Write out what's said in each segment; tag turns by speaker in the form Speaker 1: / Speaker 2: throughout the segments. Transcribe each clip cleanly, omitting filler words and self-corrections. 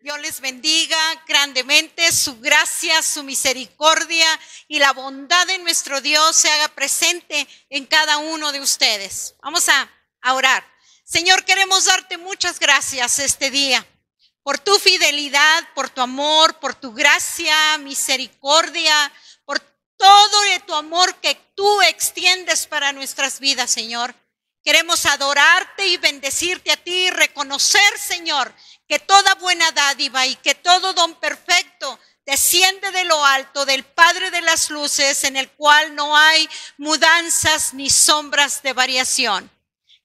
Speaker 1: Dios les bendiga grandemente, su gracia, su misericordia y la bondad de nuestro Dios se haga presente en cada uno de ustedes. Vamos a orar. Señor, queremos darte muchas gracias este día por tu fidelidad, por tu amor, por tu gracia, misericordia, por todo de tu amor que tú extiendes para nuestras vidas, Señor. Queremos adorarte y bendecirte a ti y reconocer, Señor, que toda buena dádiva y que todo don perfecto desciende de lo alto, del Padre de las luces, en el cual no hay mudanzas ni sombras de variación.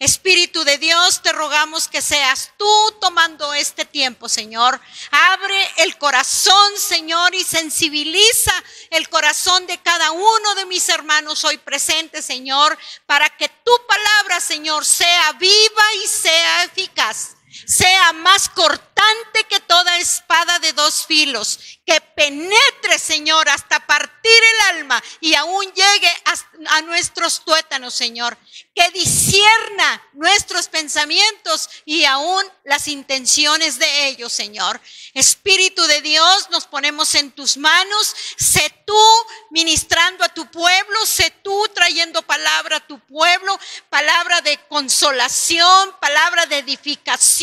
Speaker 1: Espíritu de Dios, te rogamos que seas tú tomando este tiempo, Señor. Abre el corazón, Señor, y sensibiliza el corazón de cada uno de mis hermanos hoy presentes, Señor, para que tu palabra, Señor, sea viva y sea eficaz. Sea más cortante que toda espada de dos filos, que penetre, Señor, hasta partir el alma y aún llegue a nuestros tuétanos, Señor, que discierna nuestros pensamientos y aún las intenciones de ellos, Señor. Espíritu de Dios, nos ponemos en tus manos. Sé tú ministrando a tu pueblo, sé tú trayendo palabra a tu pueblo, palabra de consolación, palabra de edificación,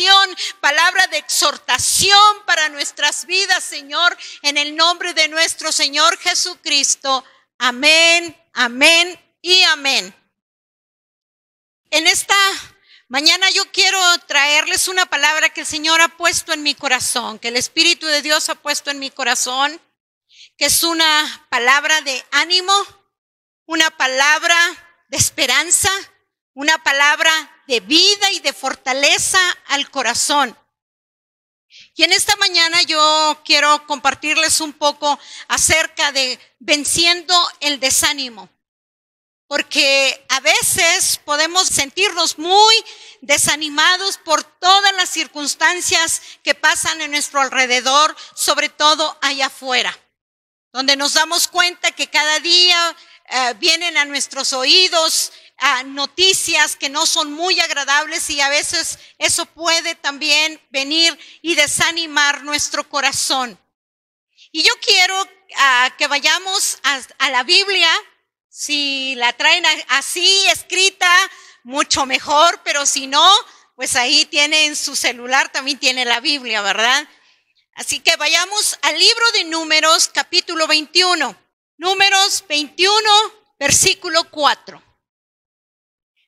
Speaker 1: palabra de exhortación para nuestras vidas, Señor, en el nombre de nuestro Señor Jesucristo. Amén, amén y amén. En esta mañana yo quiero traerles una palabra que el Señor ha puesto en mi corazón, que el Espíritu de Dios ha puesto en mi corazón, que es una palabra de ánimo, una palabra de esperanza, una palabra de vida y de fortaleza al corazón. Y en esta mañana yo quiero compartirles un poco acerca de venciendo el desánimo. Porque a veces podemos sentirnos muy desanimados por todas las circunstancias que pasan en nuestro alrededor, sobre todo allá afuera, donde nos damos cuenta que cada día vienen a nuestros oídos noticias que no son muy agradables y a veces eso puede también venir y desanimar nuestro corazón. Y yo quiero que vayamos a la Biblia. Si la traen así escrita, mucho mejor, pero si no, pues ahí tiene en su celular, también tiene la Biblia, ¿verdad? Así que vayamos al libro de Números, capítulo 21. Números 21, versículo 4.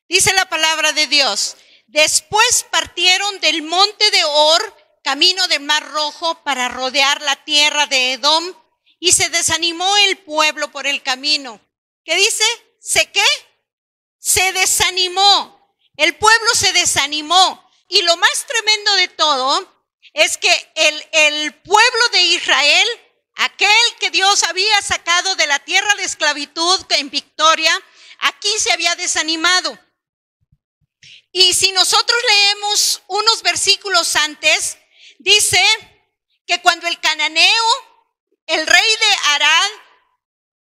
Speaker 1: Dice la palabra de Dios: después partieron del monte de Hor, camino del Mar Rojo, para rodear la tierra de Edom, y se desanimó el pueblo por el camino. ¿Qué dice? Se desanimó. El pueblo se desanimó. Y lo más tremendo de todo es que el pueblo de Israel, aquel que Dios había sacado de la tierra de esclavitud en victoria, aquí se había desanimado. Y si nosotros leemos unos versículos antes, dice que cuando el cananeo, el rey de Arad,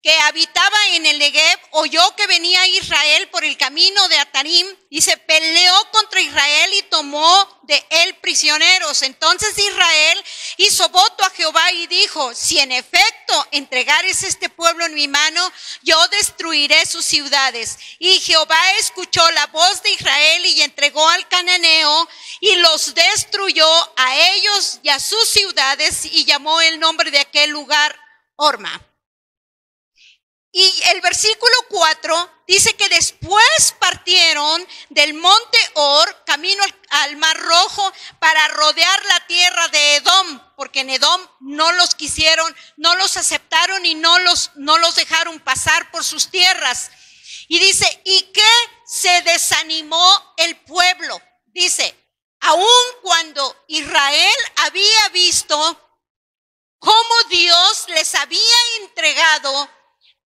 Speaker 1: que habitaba en el Negev, oyó que venía Israel por el camino de Atarim, y se peleó contra Israel y tomó de él prisioneros. Entonces Israel hizo voto a Jehová y dijo: si en efecto entregares este pueblo en mi mano, yo destruiré sus ciudades. Y Jehová escuchó la voz de Israel y entregó al cananeo y los destruyó a ellos y a sus ciudades, y llamó el nombre de aquel lugar Horma. Y el versículo 4 dice que después partieron del monte Hor, camino al Mar Rojo, para rodear la tierra de Edom, porque en Edom no los quisieron, no los aceptaron y no los dejaron pasar por sus tierras. Y dice, y que se desanimó el pueblo. Dice, aun cuando Israel había visto cómo Dios les había entregado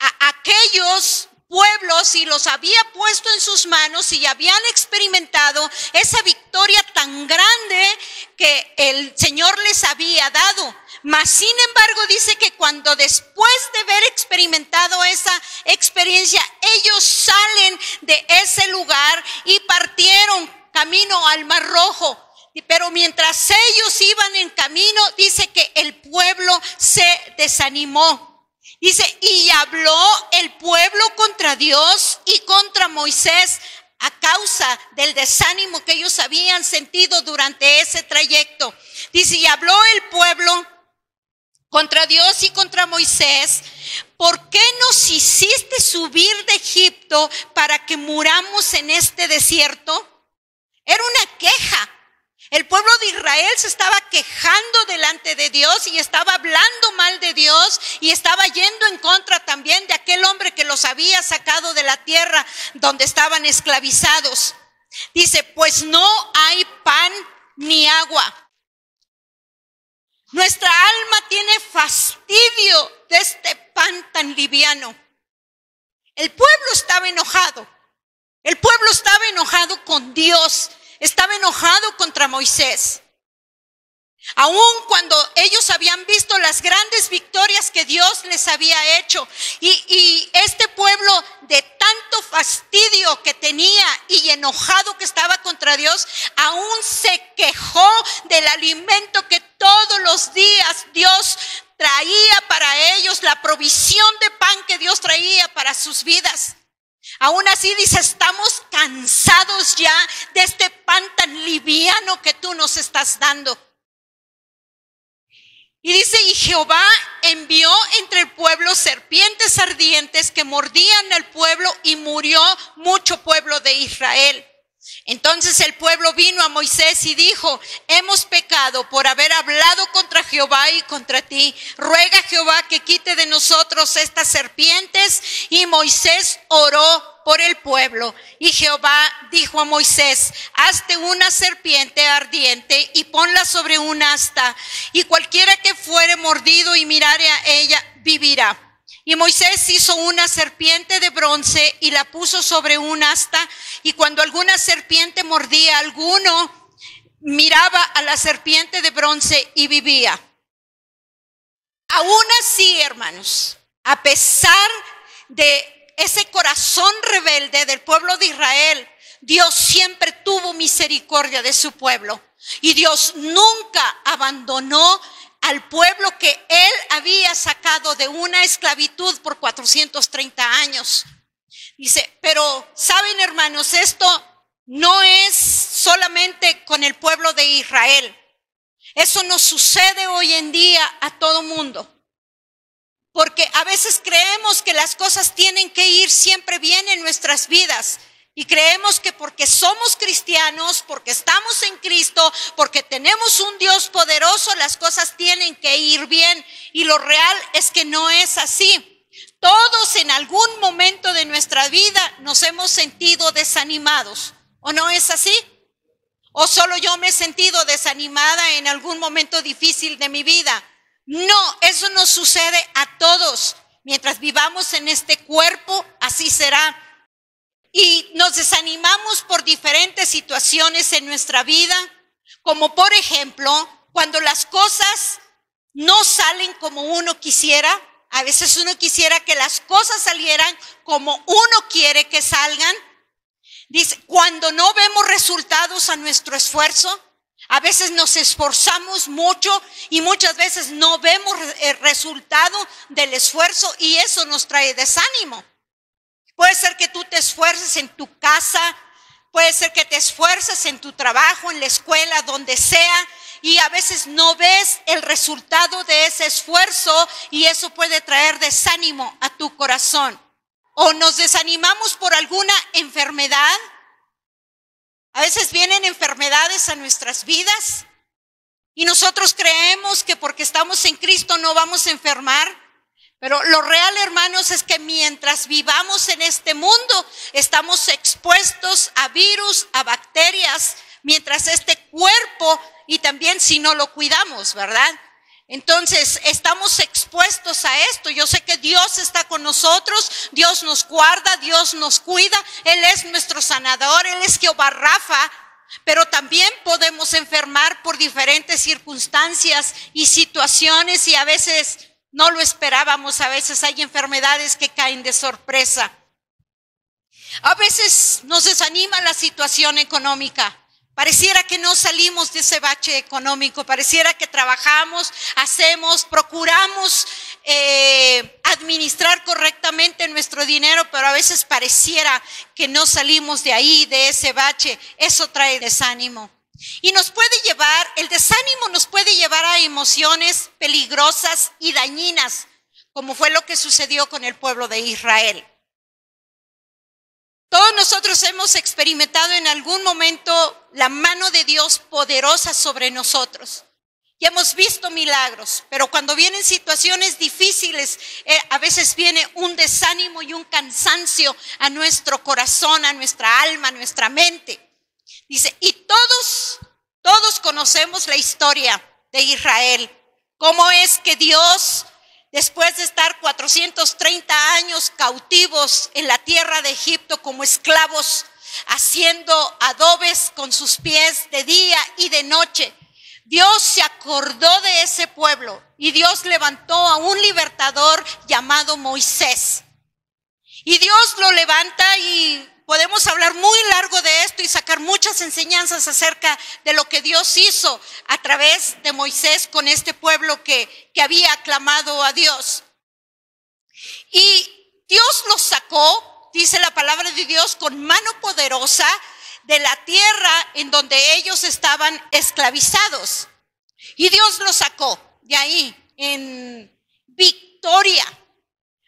Speaker 1: a aquellos pueblos y los había puesto en sus manos y habían experimentado esa victoria tan grande que el Señor les había dado. Mas sin embargo dice que cuando después de haber experimentado esa experiencia, ellos salen de ese lugar y partieron camino al Mar Rojo. pero mientras ellos iban en camino, dice que el pueblo se desanimó. Dice, y habló el pueblo contra Dios y contra Moisés a causa del desánimo que ellos habían sentido durante ese trayecto. Dice, y habló el pueblo contra Dios y contra Moisés: ¿por qué nos hiciste subir de Egipto para que muramos en este desierto? Era una queja. El pueblo de Israel se estaba quejando delante de Dios y estaba hablando mal de Dios y estaba yendo en contra también de aquel hombre que los había sacado de la tierra donde estaban esclavizados. Dice, pues no hay pan ni agua. Nuestra alma tiene fastidio de este pan tan liviano. El pueblo estaba enojado. El pueblo estaba enojado con Dios. Estaba enojado contra Moisés. Aun cuando ellos habían visto las grandes victorias que Dios les había hecho. Y este pueblo, de tanto fastidio que tenía y enojado que estaba contra Dios, aún se quejó del alimento que todos los días Dios traía para ellos, la provisión de pan que Dios traía para sus vidas. Aún así dice, estamos cansados ya de este pan tan liviano que tú nos estás dando. Y dice, y Jehová envió entre el pueblo serpientes ardientes que mordían al pueblo, y murió mucho pueblo de Israel. Entonces el pueblo vino a Moisés y dijo, hemos pecado por haber hablado contra Jehová y contra ti. Ruega a Jehová que quite de nosotros estas serpientes. Y Moisés oró por el pueblo. Y Jehová dijo a Moisés, hazte una serpiente ardiente y ponla sobre un asta, y cualquiera que fuere mordido y mirare a ella vivirá. Y Moisés hizo una serpiente de bronce y la puso sobre un asta, y cuando alguna serpiente mordía a alguno, miraba a la serpiente de bronce y vivía. Aún así, hermanos, a pesar de ese corazón rebelde del pueblo de Israel, Dios siempre tuvo misericordia de su pueblo, y Dios nunca abandonó al pueblo que él había sacado de una esclavitud por 430 años. Dice, pero saben, hermanos, esto no es solamente con el pueblo de Israel. Eso nos sucede hoy en día a todo mundo. Porque a veces creemos que las cosas tienen que ir siempre bien en nuestras vidas. Y creemos que porque somos cristianos, porque estamos en Cristo, porque tenemos un Dios poderoso, las cosas tienen que ir bien. Y lo real es que no es así. Todos en algún momento de nuestra vida nos hemos sentido desanimados. ¿O no es así? ¿O solo yo me he sentido desanimada en algún momento difícil de mi vida? No, eso nos sucede a todos. Mientras vivamos en este cuerpo, así será. Y nos desanimamos por diferentes situaciones en nuestra vida, como por ejemplo, cuando las cosas no salen como uno quisiera. A veces uno quisiera que las cosas salieran como uno quiere que salgan. Dice, cuando no vemos resultados a nuestro esfuerzo, a veces nos esforzamos mucho y muchas veces no vemos el resultado del esfuerzo, y eso nos trae desánimo. Puede ser que tú te esfuerces en tu casa, puede ser que te esfuerces en tu trabajo, en la escuela, donde sea, y a veces no ves el resultado de ese esfuerzo, y eso puede traer desánimo a tu corazón. O nos desanimamos por alguna enfermedad. A veces vienen enfermedades a nuestras vidas y nosotros creemos que porque estamos en Cristo no vamos a enfermar. Pero lo real, hermanos, es que mientras vivamos en este mundo, estamos expuestos a virus, a bacterias, mientras este cuerpo, y también si no lo cuidamos, ¿verdad? Entonces, estamos expuestos a esto. Yo sé que Dios está con nosotros, Dios nos guarda, Dios nos cuida, Él es nuestro sanador, Él es Jehová Rafa, pero también podemos enfermar por diferentes circunstancias y situaciones, y a veces no lo esperábamos. A veces hay enfermedades que caen de sorpresa. A veces nos desanima la situación económica. Pareciera que no salimos de ese bache económico, pareciera que trabajamos, hacemos, procuramos administrar correctamente nuestro dinero, pero a veces pareciera que no salimos de ahí, de ese bache. Eso trae desánimo. Y el desánimo nos puede llevar a emociones peligrosas y dañinas, como fue lo que sucedió con el pueblo de Israel. Todos nosotros hemos experimentado en algún momento la mano de Dios poderosa sobre nosotros. Y hemos visto milagros, pero cuando vienen situaciones difíciles, a veces viene un desánimo y un cansancio a nuestro corazón, a nuestra alma, a nuestra mente. Dice, y todos conocemos la historia de Israel. Cómo es que Dios, después de estar 430 años cautivos en la tierra de Egipto como esclavos, haciendo adobes con sus pies de día y de noche, Dios se acordó de ese pueblo y Dios levantó a un libertador llamado Moisés. Y Dios lo levanta y podemos hablar muy largo de esto y sacar muchas enseñanzas acerca de lo que Dios hizo a través de Moisés con este pueblo que había clamado a Dios. Y Dios los sacó, dice la palabra de Dios, con mano poderosa de la tierra en donde ellos estaban esclavizados. Y Dios los sacó de ahí en victoria.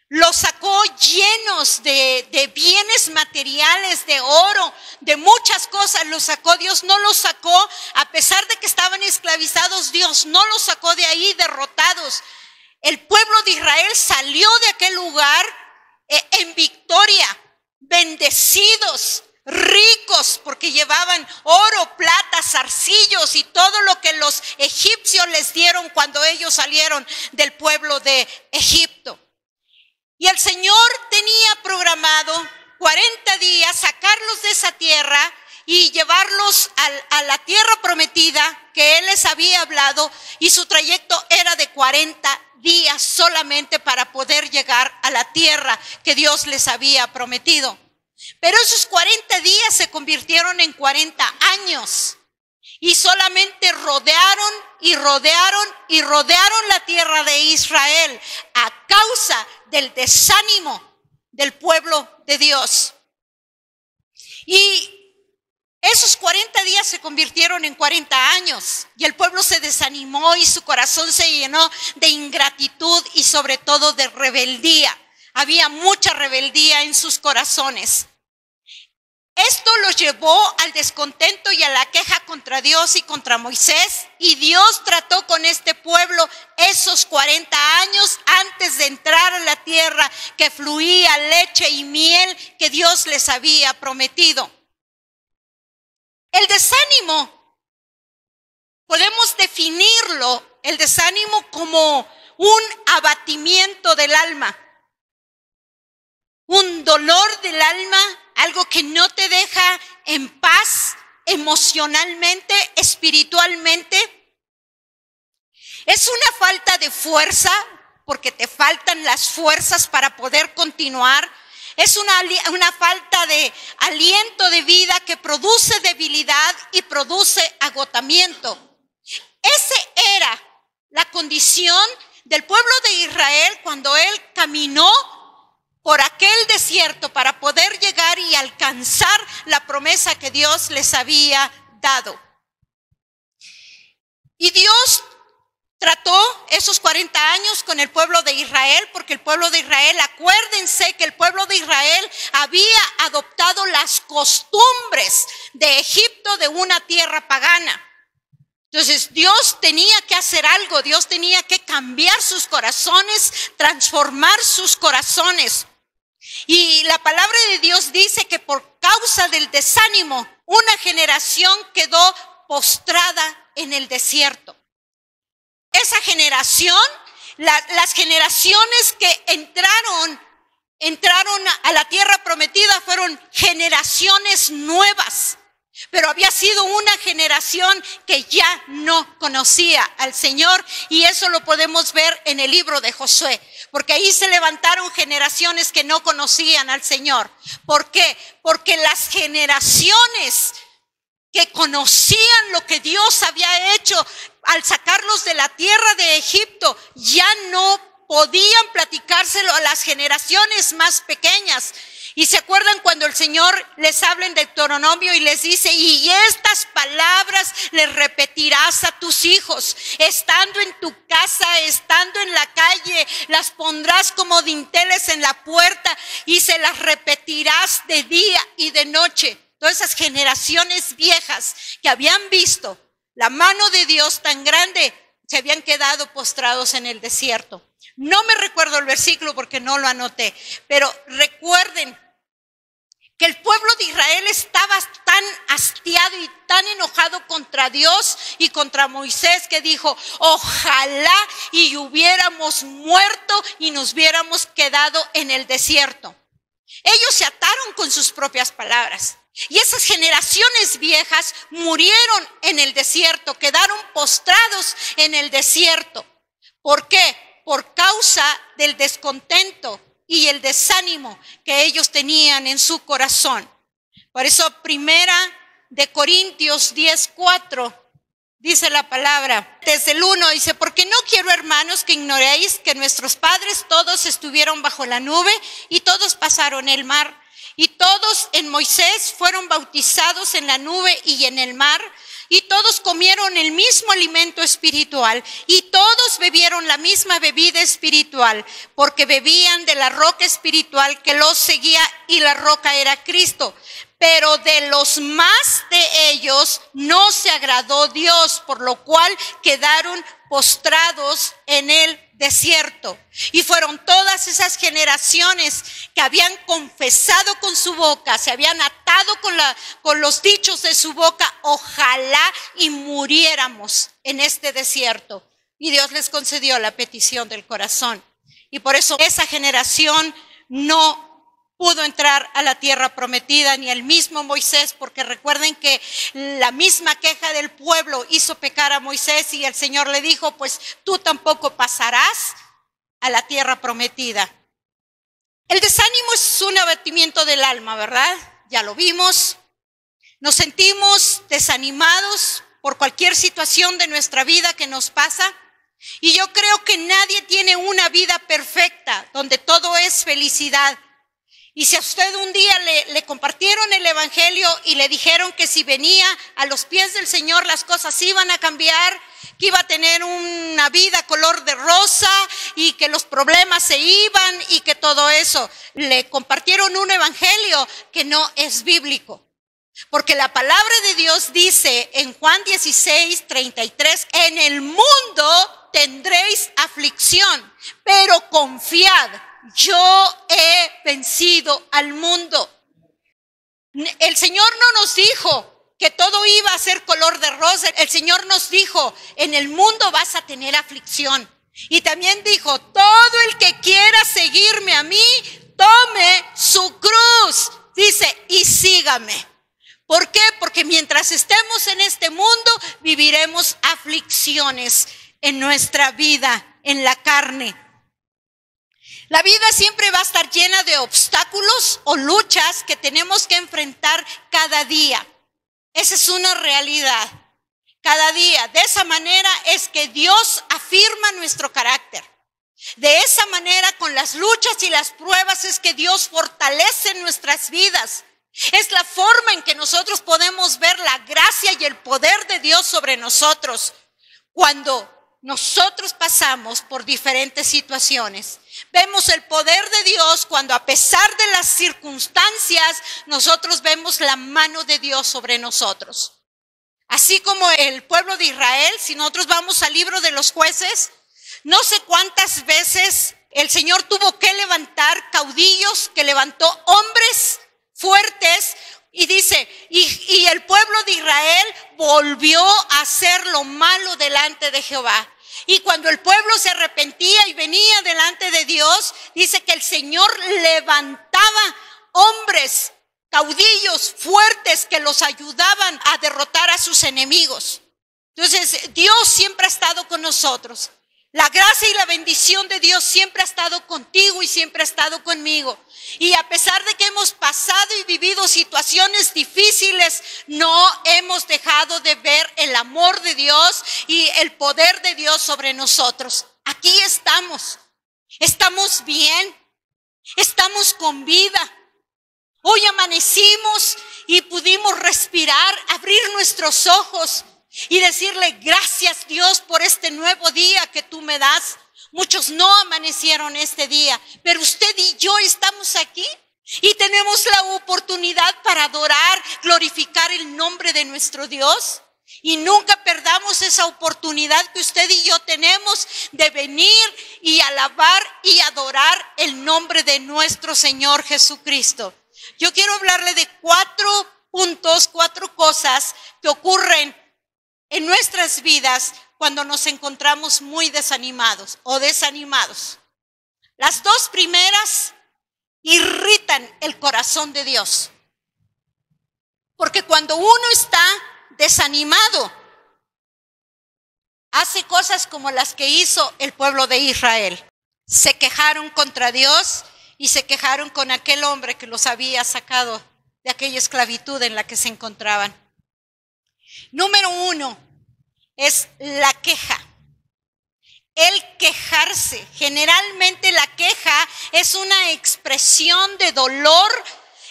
Speaker 1: Los sacó llenos de bienes materiales, de oro, de muchas cosas. Los sacó. Dios no los sacó, a pesar de que estaban esclavizados, Dios no los sacó de ahí derrotados. El pueblo de Israel salió de aquel lugar en victoria, bendecidos, ricos, porque llevaban oro, plata, zarcillos y todo lo que los egipcios les dieron cuando ellos salieron del pueblo de Egipto. Y el Señor tenía programado 40 días sacarlos de esa tierra y llevarlos a la tierra prometida que Él les había hablado, y su trayecto era de 40 días solamente para poder llegar a la tierra que Dios les había prometido. Pero esos 40 días se convirtieron en 40 años y solamente rodearon la tierra de Israel a causa del desánimo del pueblo de Dios. Y esos 40 días se convirtieron en 40 años y el pueblo se desanimó y su corazón se llenó de ingratitud y sobre todo de rebeldía. Había mucha rebeldía en sus corazones. Esto los llevó al descontento y a la queja contra Dios y contra Moisés, y Dios trató con este pueblo esos 40 años antes de entrar a la tierra que fluía leche y miel que Dios les había prometido. El desánimo, podemos definirlo, el desánimo como un abatimiento del alma, un dolor del alma, algo que no te deja en paz emocionalmente, espiritualmente. Es una falta de fuerza, porque te faltan las fuerzas para poder continuar. Es una falta de aliento de vida que produce debilidad y produce agotamiento. Esa era la condición del pueblo de Israel cuando él caminó por aquel desierto para poder llegar y alcanzar la promesa que Dios les había dado. Y Dios trató esos 40 años con el pueblo de Israel, porque el pueblo de Israel, acuérdense que el pueblo de Israel había adoptado las costumbres de Egipto, de una tierra pagana. Entonces Dios tenía que hacer algo, Dios tenía que cambiar sus corazones, transformar sus corazones. Y la palabra de Dios dice que por causa del desánimo, una generación quedó postrada en el desierto. Esa generación, las generaciones que entraron a la tierra prometida fueron generaciones nuevas. Pero había sido una generación que ya no conocía al Señor, y eso lo podemos ver en el libro de Josué, porque ahí se levantaron generaciones que no conocían al Señor. ¿Por qué? Porque las generaciones que conocían lo que Dios había hecho al sacarlos de la tierra de Egipto, ya no podían platicárselo a las generaciones más pequeñas. Y se acuerdan cuando el Señor les habla en Deuteronomio y les dice, y estas palabras les repetirás a tus hijos, estando en tu casa, estando en la calle, las pondrás como dinteles en la puerta y se las repetirás de día y de noche. Todas esas generaciones viejas que habían visto la mano de Dios tan grande, se habían quedado postrados en el desierto. No me recuerdo el versículo porque no lo anoté, pero recuerden que el pueblo de Israel estaba tan hastiado y tan enojado contra Dios y contra Moisés que dijo, ojalá y hubiéramos muerto y nos hubiéramos quedado en el desierto. Ellos se ataron con sus propias palabras. Y esas generaciones viejas murieron en el desierto, quedaron postrados en el desierto. ¿Por qué? Por causa del descontento y el desánimo que ellos tenían en su corazón. Por eso, 1 Corintios 10:4 dice la palabra, desde el 1 dice, porque no quiero, hermanos, que ignoréis que nuestros padres todos estuvieron bajo la nube y todos pasaron el mar. Y todos en Moisés fueron bautizados en la nube y en el mar, y todos comieron el mismo alimento espiritual, y todos bebieron la misma bebida espiritual, porque bebían de la roca espiritual que los seguía, y la roca era Cristo. Pero de los más de ellos no se agradó Dios, por lo cual quedaron postrados en el desierto. Y fueron todas esas generaciones que habían confesado con su boca, se habían atado con los dichos de su boca, ojalá y muriéramos en este desierto. Y Dios les concedió la petición del corazón. Y por eso esa generación no pudo entrar a la tierra prometida, ni el mismo Moisés, porque recuerden que la misma queja del pueblo hizo pecar a Moisés y el Señor le dijo, pues tú tampoco pasarás a la tierra prometida. El desánimo es un abatimiento del alma, ¿verdad? Ya lo vimos. Nos sentimos desanimados por cualquier situación de nuestra vida que nos pasa. Y yo creo que nadie tiene una vida perfecta donde todo es felicidad. Y si a usted un día le compartieron el evangelio y le dijeron que si venía a los pies del Señor las cosas iban a cambiar, que iba a tener una vida color de rosa y que los problemas se iban y que todo eso, le compartieron un evangelio que no es bíblico. Porque la palabra de Dios dice en Juan 16:33, en el mundo tendréis aflicción, pero confiad. Yo he vencido al mundo. El Señor no nos dijo que todo iba a ser color de rosa. El Señor nos dijo, en el mundo vas a tener aflicción. Y también dijo, todo el que quiera seguirme a mí, tome su cruz. Dice, y sígame. ¿Por qué? Porque mientras estemos en este mundo, viviremos aflicciones en nuestra vida, en la carne. La vida siempre va a estar llena de obstáculos o luchas que tenemos que enfrentar cada día. Esa es una realidad. Cada día. De esa manera es que Dios afirma nuestro carácter. De esa manera, con las luchas y las pruebas, es que Dios fortalece nuestras vidas. Es la forma en que nosotros podemos ver la gracia y el poder de Dios sobre nosotros. Cuando nosotros pasamos por diferentes situaciones, vemos el poder de Dios cuando a pesar de las circunstancias, nosotros vemos la mano de Dios sobre nosotros. Así como el pueblo de Israel, si nosotros vamos al libro de los Jueces, no sé cuántas veces el Señor tuvo que levantar caudillos, que levantó hombres fuertes, y dice, y el pueblo de Israel volvió a hacer lo malo delante de Jehová. Y cuando el pueblo se arrepentía y venía delante de Dios, dice que el Señor levantaba hombres, caudillos fuertes que los ayudaban a derrotar a sus enemigos. Entonces, Dios siempre ha estado con nosotros. La gracia y la bendición de Dios siempre ha estado contigo y siempre ha estado conmigo. Y a pesar de que hemos pasado y vivido situaciones difíciles, no hemos dejado de ver el amor de Dios y el poder de Dios sobre nosotros. Aquí estamos. Estamos bien. Estamos con vida. Hoy amanecimos y pudimos respirar, abrir nuestros ojos y decirle gracias, Dios, por este nuevo día que tú me das. Muchos no amanecieron este día, pero usted y yo estamos aquí y tenemos la oportunidad para adorar, glorificar el nombre de nuestro Dios. Y nunca perdamos esa oportunidad que usted y yo tenemos de venir y alabar y adorar el nombre de nuestro Señor Jesucristo. Yo quiero hablarle de 4 puntos, 4 cosas que ocurren en nuestras vidas cuando nos encontramos muy desanimados o desanimados. Las 2 primeras irritan el corazón de Dios. Porque cuando uno está desanimado, hace cosas como las que hizo el pueblo de Israel. Se quejaron contra Dios y se quejaron con aquel hombre que los había sacado de aquella esclavitud en la que se encontraban. Número 1 es la queja. El quejarse. Generalmente la queja es una expresión de dolor,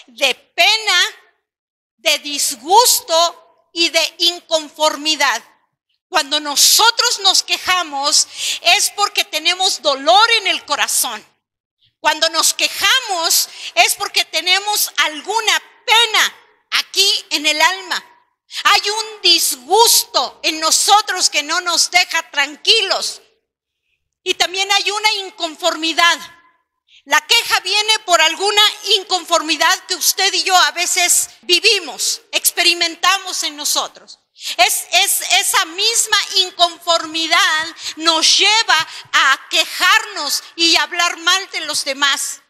Speaker 1: de pena, de disgusto y de inconformidad. Cuando nosotros nos quejamos es porque tenemos dolor en el corazón. Cuando nos quejamos es porque tenemos alguna pena aquí en el alma. Hay un disgusto en nosotros que no nos deja tranquilos. Y también hay una inconformidad. La queja viene por alguna inconformidad que usted y yo a veces vivimos, experimentamos en nosotros. Esa misma inconformidad nos lleva a quejarnos y hablar mal de los demás.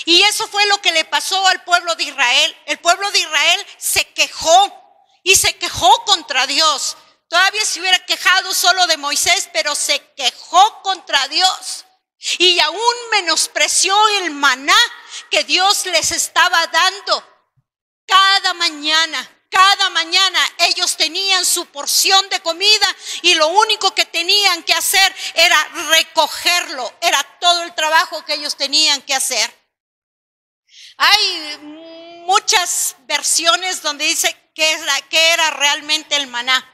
Speaker 1: Y eso fue lo que le pasó al pueblo de Israel. El pueblo de Israel se quejó y se quejó contra Dios. Todavía se hubiera quejado solo de Moisés, pero se quejó contra Dios. Y aún menospreció el maná que Dios les estaba dando cada mañana. Cada mañana ellos tenían su porción de comida y lo único que tenían que hacer era recogerlo. Era todo el trabajo que ellos tenían que hacer. Hay muchas versiones donde dice que era realmente el maná.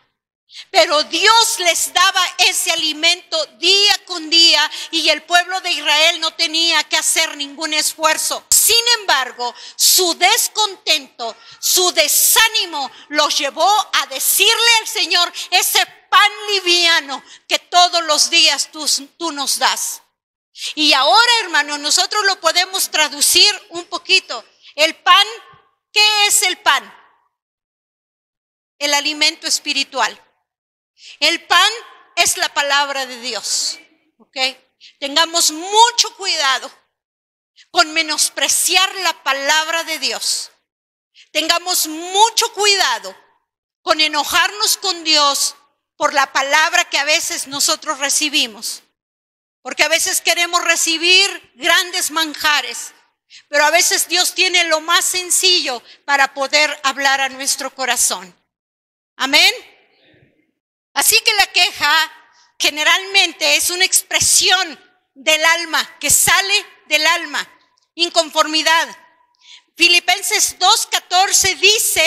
Speaker 1: Pero Dios les daba ese alimento día con día y el pueblo de Israel no tenía que hacer ningún esfuerzo. Sin embargo, su descontento, su desánimo los llevó a decirle al Señor ese pan liviano que todos los días tú nos das. Y ahora, hermano, nosotros lo podemos traducir un poquito. El pan, ¿qué es el pan? El alimento espiritual. El pan es la palabra de Dios, ¿ok? Tengamos mucho cuidado con menospreciar la palabra de Dios. Tengamos mucho cuidado con enojarnos con Dios por la palabra que a veces nosotros recibimos. Porque a veces queremos recibir grandes manjares, pero a veces Dios tiene lo más sencillo para poder hablar a nuestro corazón. Amén. Así que la queja generalmente es una expresión del alma, que sale del alma, inconformidad. Filipenses 2:14 dice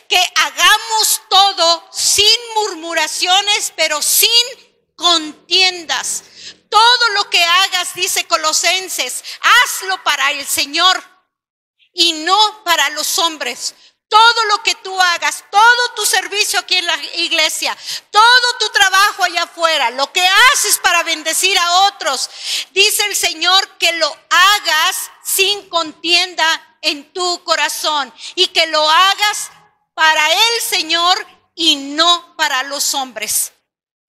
Speaker 1: que hagamos todo sin murmuraciones, pero sin contiendas. Todo lo que hagas, dice Colosenses, hazlo para el Señor y no para los hombres. Todo lo que tú hagas, todo tu servicio aquí en la iglesia, todo tu trabajo allá afuera, lo que haces para bendecir a otros, dice el Señor que lo hagas sin contienda en tu corazón y que lo hagas para el Señor y no para los hombres.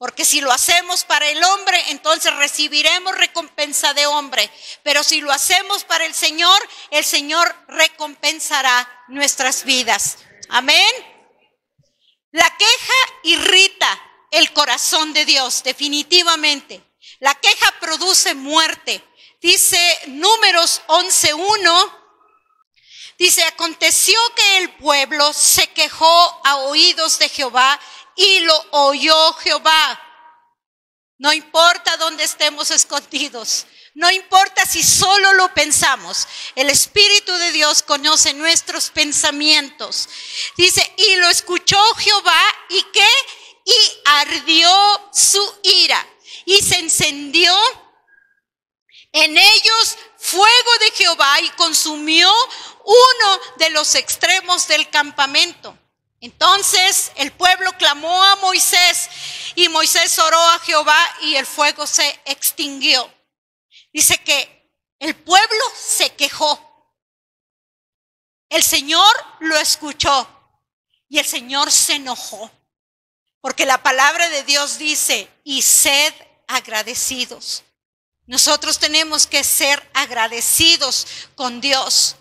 Speaker 1: Porque si lo hacemos para el hombre, entonces recibiremos recompensa de hombre. Pero si lo hacemos para el Señor recompensará nuestras vidas. Amén. La queja irrita el corazón de Dios, definitivamente. La queja produce muerte. Dice Números 11:1. Dice, aconteció que el pueblo se quejó a oídos de Jehová y lo oyó Jehová. No importa dónde estemos escondidos, no importa si solo lo pensamos, el Espíritu de Dios conoce nuestros pensamientos. Dice, y lo escuchó Jehová, ¿y qué? Y ardió su ira, y se encendió en ellos fuego de Jehová, y consumió uno de los extremos del campamento. Entonces el pueblo clamó a Moisés, y Moisés oró a Jehová, y el fuego se extinguió. Dice que el pueblo se quejó. El Señor lo escuchó, y el Señor se enojó. Porque la palabra de Dios dice, y sed agradecidos. Nosotros tenemos que ser agradecidos con Dios.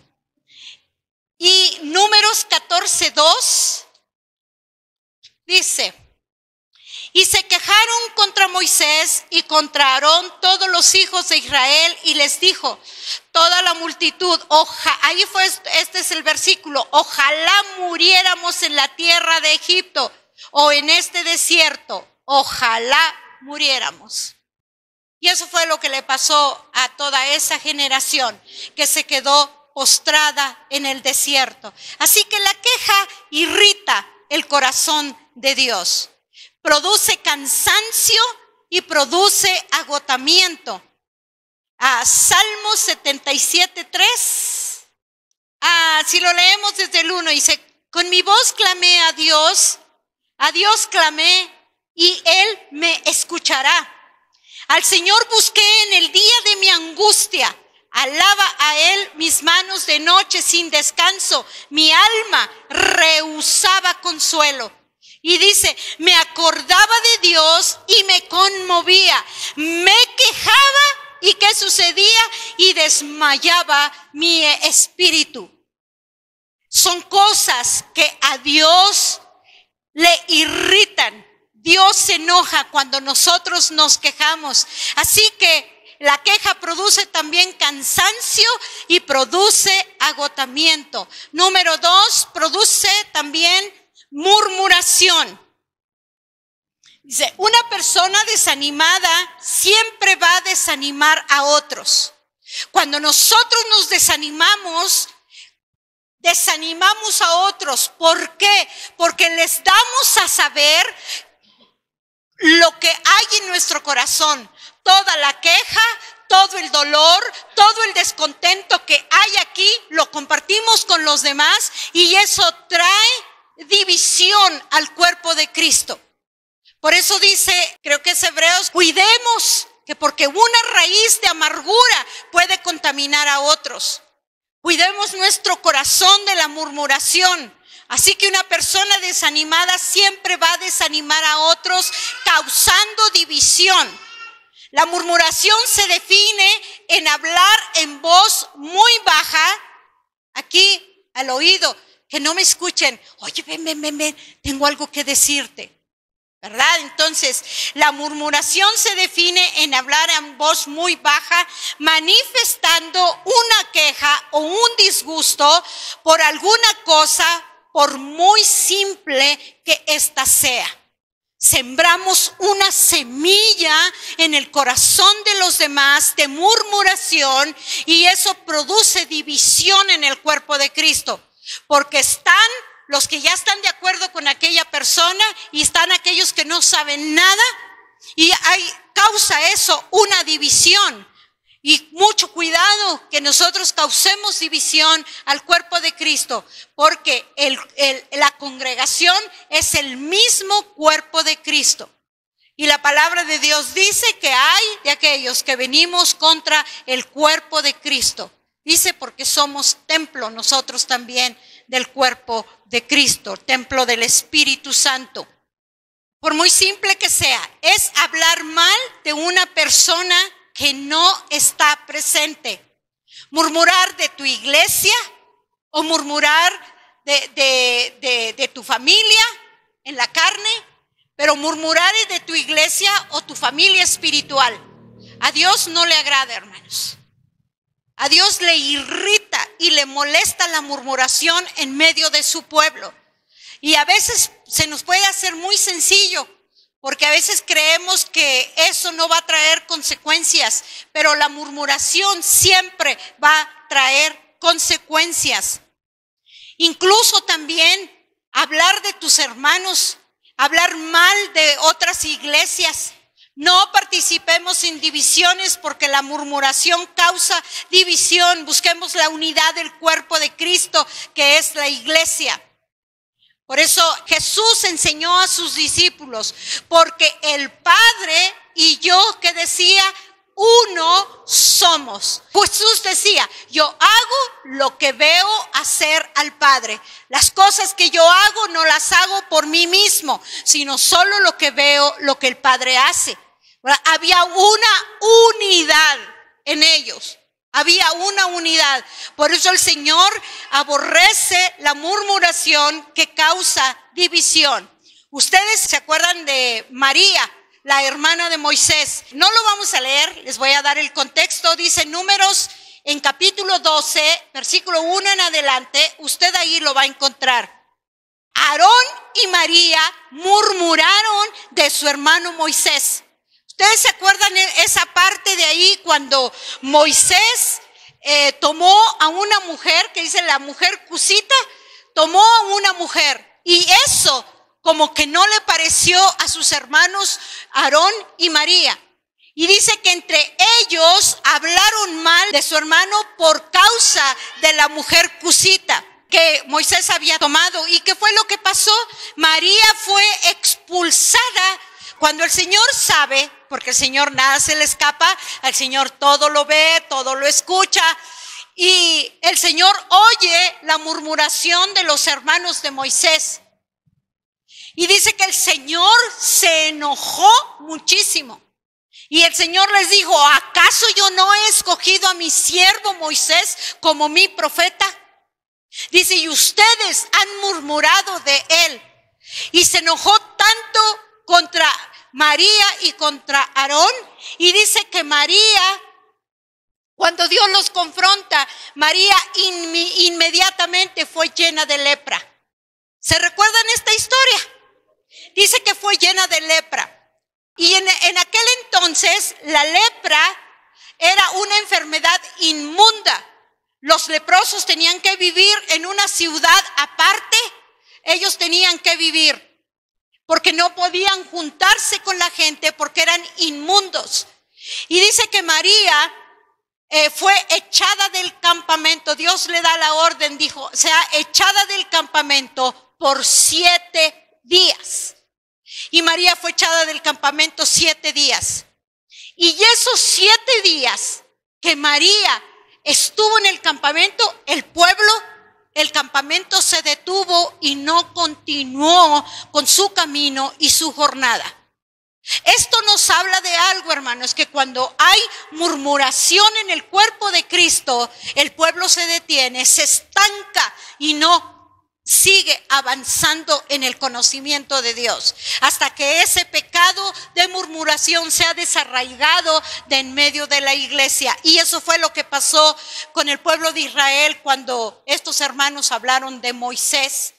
Speaker 1: Y Números 14:2 dice, y se quejaron contra Moisés y contra Aarón todos los hijos de Israel, y les dijo toda la multitud, este es el versículo, ojalá muriéramos en la tierra de Egipto o en este desierto, ojalá muriéramos. Y eso fue lo que le pasó a toda esa generación que se quedó postrada en el desierto. Así que la queja irrita el corazón de Dios. Produce cansancio y produce agotamiento. Salmos 77:3. Si lo leemos desde el 1, dice, con mi voz clamé a Dios clamé y Él me escuchará. Al Señor busqué en el día de mi angustia. Alaba a Él mis manos de noche sin descanso. Mi alma rehusaba consuelo. Y dice, me acordaba de Dios y me conmovía. Me quejaba y ¿qué sucedía? Y desmayaba mi espíritu. Son cosas que a Dios le irritan. Dios se enoja cuando nosotros nos quejamos. Así que la queja produce también cansancio y produce agotamiento. Número 2, produce también murmuración. Dice, una persona desanimada siempre va a desanimar a otros. Cuando nosotros nos desanimamos a otros. ¿Por qué? Porque les damos a saber lo que hay en nuestro corazón, toda la queja, todo el dolor, todo el descontento que hay aquí, lo compartimos con los demás y eso trae división al cuerpo de Cristo. Por eso dice, creo que es Hebreos, cuidemos que porque una raíz de amargura puede contaminar a otros. Cuidemos nuestro corazón de la murmuración. Así que una persona desanimada siempre va a desanimar a otros, causando división. La murmuración se define en hablar en voz muy baja, aquí al oído, que no me escuchen. Oye, ven, tengo algo que decirte, ¿verdad? Entonces, la murmuración se define en hablar en voz muy baja, manifestando una queja o un disgusto por alguna cosa, por muy simple que ésta sea. Sembramos una semilla en el corazón de los demás de murmuración y eso produce división en el cuerpo de Cristo. Porque están los que ya están de acuerdo con aquella persona y están aquellos que no saben nada y causa eso una división. Y mucho cuidado que nosotros causemos división al cuerpo de Cristo, porque la congregación es el mismo cuerpo de Cristo. Y la palabra de Dios dice que hay de aquellos que venimos contra el cuerpo de Cristo. Dice porque somos templo nosotros también del cuerpo de Cristo, templo del Espíritu Santo. Por muy simple que sea, es hablar mal de una persona que no está presente. Murmurar de tu iglesia o murmurar de tu familia en la carne, pero murmurar de tu iglesia o tu familia espiritual. A Dios no le agrada, hermanos. A Dios le irrita y le molesta la murmuración en medio de su pueblo. Y a veces se nos puede hacer muy sencillo, porque a veces creemos que eso no va a traer consecuencias, pero la murmuración siempre va a traer consecuencias. Incluso también hablar de tus hermanos, hablar mal de otras iglesias. No participemos en divisiones porque la murmuración causa división. Busquemos la unidad del cuerpo de Cristo, que es la iglesia. Por eso Jesús enseñó a sus discípulos, porque el Padre y yo, que decía, uno somos. Jesús decía, yo hago lo que veo hacer al Padre. Las cosas que yo hago no las hago por mí mismo, sino solo lo que veo, lo que el Padre hace. Había una unidad en ellos. Había una unidad. Por eso el Señor aborrece la murmuración que causa división. Ustedes se acuerdan de María, la hermana de Moisés. No lo vamos a leer, les voy a dar el contexto. Dice Números en capítulo 12, versículo 1 en adelante. Usted ahí lo va a encontrar. Aarón y María murmuraron de su hermano Moisés. ¿Ustedes se acuerdan esa parte de ahí cuando Moisés tomó a una mujer, que dice la mujer cusita, tomó a una mujer? Y eso como que no le pareció a sus hermanos Aarón y María. Y dice que entre ellos hablaron mal de su hermano por causa de la mujer cusita que Moisés había tomado. ¿Y qué fue lo que pasó? María fue expulsada. Cuando el Señor sabe, porque el Señor nada se le escapa, al Señor todo lo ve, todo lo escucha, y el Señor oye la murmuración de los hermanos de Moisés. Y dice que el Señor se enojó muchísimo. Y el Señor les dijo, ¿acaso yo no he escogido a mi siervo Moisés como mi profeta? Dice, y ustedes han murmurado de él. Y se enojó tanto contra María y contra Aarón, y dice que María, cuando Dios los confronta, María inmediatamente fue llena de lepra. ¿Se recuerdan esta historia? Dice que fue llena de lepra. Y en aquel entonces la lepra era una enfermedad inmunda. Los leprosos tenían que vivir en una ciudad aparte. Ellos tenían que vivir porque no podían juntarse con la gente porque eran inmundos. Y dice que María fue echada del campamento. Dios le da la orden, dijo, sea echada del campamento por 7 días. Y María fue echada del campamento 7 días. Y esos 7 días que María estuvo en el campamento, el campamento se detuvo y no continuó con su camino y su jornada. Esto nos habla de algo, hermanos, que cuando hay murmuración en el cuerpo de Cristo, el pueblo se detiene, se estanca y no sigue avanzando en el conocimiento de Dios, hasta que ese pecado de murmuración sea desarraigado de en medio de la iglesia. Y eso fue lo que pasó con el pueblo de Israel cuando estos hermanos hablaron de Moisés.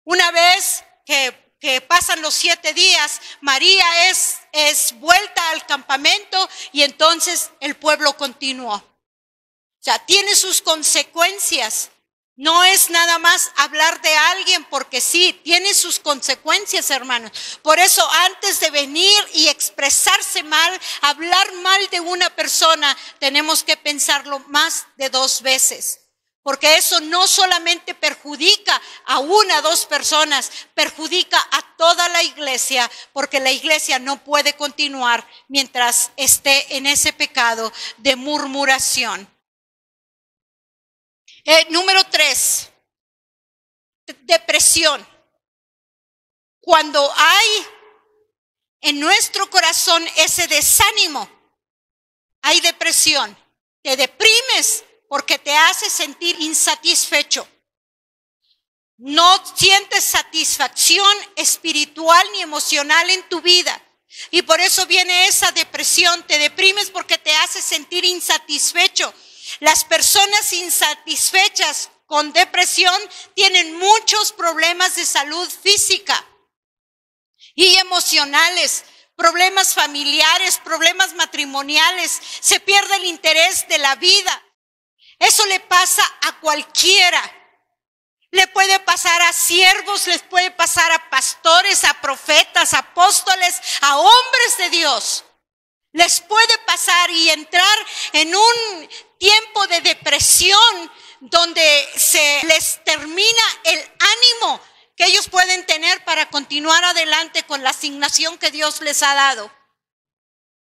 Speaker 1: Una vez que pasan los 7 días, María es vuelta al campamento y entonces el pueblo continuó. O sea, tiene sus consecuencias. No es nada más hablar de alguien porque sí, tiene sus consecuencias, hermanos. Por eso antes de venir y expresarse mal, hablar mal de una persona, tenemos que pensarlo más de 2 veces. Porque eso no solamente perjudica a 1 o 2 personas, perjudica a toda la iglesia, porque la iglesia no puede continuar mientras esté en ese pecado de murmuración. Número 3, depresión. Cuando hay en nuestro corazón ese desánimo, hay depresión. Te deprimes porque te hace sentir insatisfecho. No sientes satisfacción espiritual ni emocional en tu vida. Y por eso viene esa depresión. Te deprimes porque hace sentir insatisfecho. Las personas insatisfechas con depresión tienen muchos problemas de salud física y emocionales, problemas familiares, problemas matrimoniales, se pierde el interés de la vida. Eso le pasa a cualquiera. Le puede pasar a siervos, les puede pasar a pastores, a profetas, a apóstoles, a hombres de Dios. Les puede pasar y entrar en un tiempo de depresión donde se les termina el ánimo que ellos pueden tener para continuar adelante con la asignación que Dios les ha dado.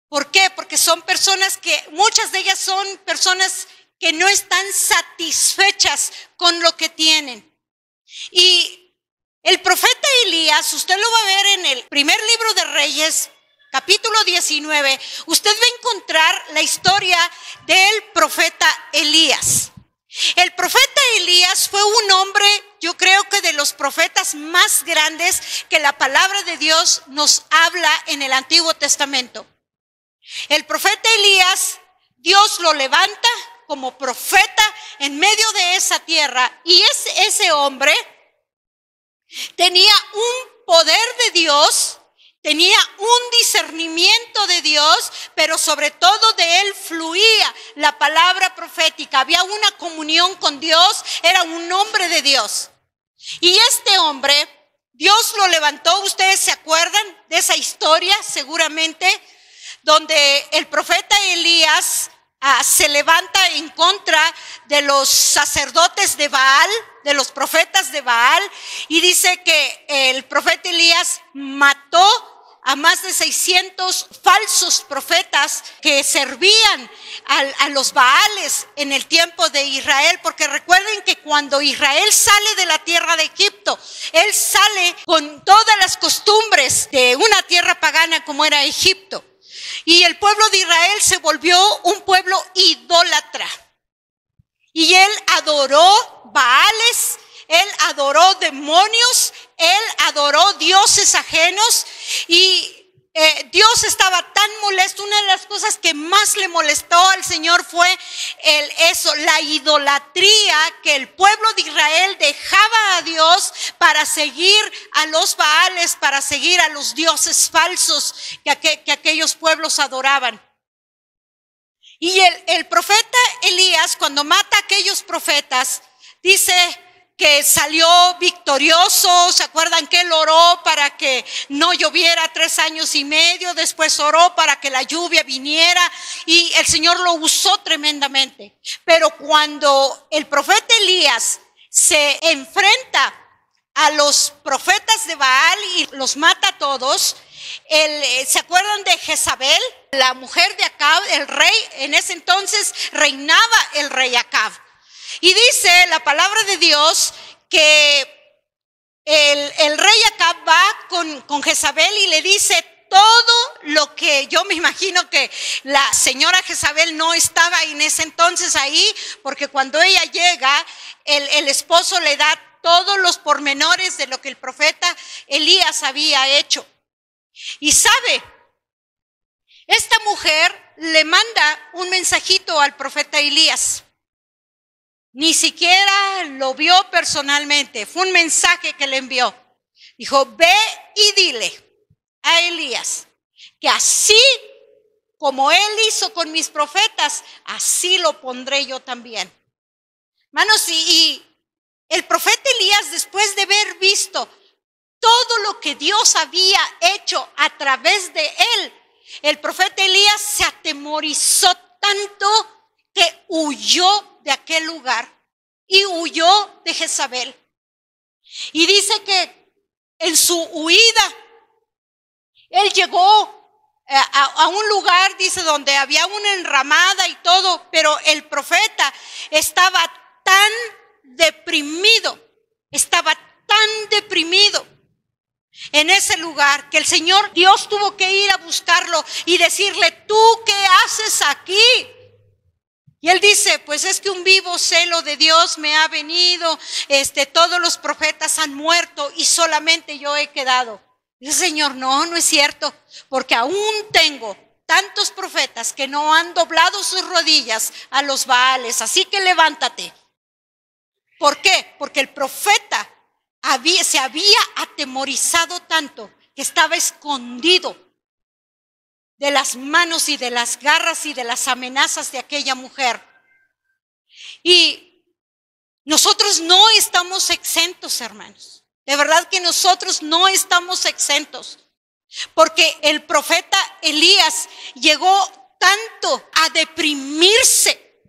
Speaker 1: ¿Por qué? Porque son personas que, muchas de ellas son personas que no están satisfechas con lo que tienen. Y el profeta Elías, usted lo va a ver en el primer libro de Reyes, capítulo 19, usted va a encontrar la historia del profeta Elías. El profeta Elías fue un hombre, yo creo que de los profetas más grandes que la palabra de Dios nos habla en el Antiguo Testamento. El profeta Elías, Dios lo levanta como profeta en medio de esa tierra, y ese hombre tenía un poder de Dios, tenía un discernimiento de Dios, pero sobre todo de él fluía la palabra profética. Había una comunión con Dios, era un hombre de Dios. Y este hombre, Dios lo levantó, ustedes se acuerdan de esa historia seguramente, donde el profeta Elías se levanta en contra de los sacerdotes de Baal, de los profetas de Baal, y dice que el profeta Elías mató a más de 600 falsos profetas que servían a los Baales en el tiempo de Israel, porque recuerden que cuando Israel sale de la tierra de Egipto, él sale con todas las costumbres de una tierra pagana como era Egipto. Y el pueblo de Israel se volvió un pueblo idólatra. Y él adoró Baales, él adoró demonios, él adoró dioses ajenos. Y Dios estaba tan molesto. Una de las cosas que más le molestó al Señor fue la idolatría, que el pueblo de Israel dejaba a Dios para seguir a los Baales, para seguir a los dioses falsos que aquellos pueblos adoraban. Y el profeta Elías, cuando mata a aquellos profetas, dice que salió victorioso. ¿Se acuerdan que él oró para que no lloviera 3 años y medio? Después oró para que la lluvia viniera y el Señor lo usó tremendamente. Pero cuando el profeta Elías se enfrenta a los profetas de Baal y los mata a todos, ¿se acuerdan de Jezabel? La mujer de Acab, el rey, en ese entonces reinaba el rey Acab. Y dice la palabra de Dios que el rey Acab va con Jezabel y le dice todo lo que, yo me imagino que la señora Jezabel no estaba en ese entonces ahí, porque cuando ella llega, el esposo le da todos los pormenores de lo que el profeta Elías había hecho. Y sabe, esta mujer le manda un mensajito al profeta Elías. Ni siquiera lo vio personalmente, fue un mensaje que le envió. Dijo, ve y dile a Elías que así como él hizo con mis profetas, así lo pondré yo también. Hermanos, y el profeta Elías, después de haber visto todo lo que Dios había hecho a través de él, el profeta Elías se atemorizó tanto que huyó de aquel lugar y huyó de Jezabel. Y dice que en su huida, él llegó a un lugar, dice, donde había una enramada y todo, pero el profeta estaba tan deprimido en ese lugar, que el Señor Dios tuvo que ir a buscarlo y decirle, ¿tú qué haces aquí? Y él dice, pues es que un vivo celo de Dios me ha venido, todos los profetas han muerto y solamente yo he quedado. Dice, Señor, no es cierto, porque aún tengo tantos profetas que no han doblado sus rodillas a los Baales, así que levántate. ¿Por qué? Porque el profeta se había atemorizado tanto que estaba escondido de las manos y de las garras y de las amenazas de aquella mujer. Y nosotros no estamos exentos, hermanos. De verdad que nosotros no estamos exentos. Porque el profeta Elías llegó tanto a deprimirse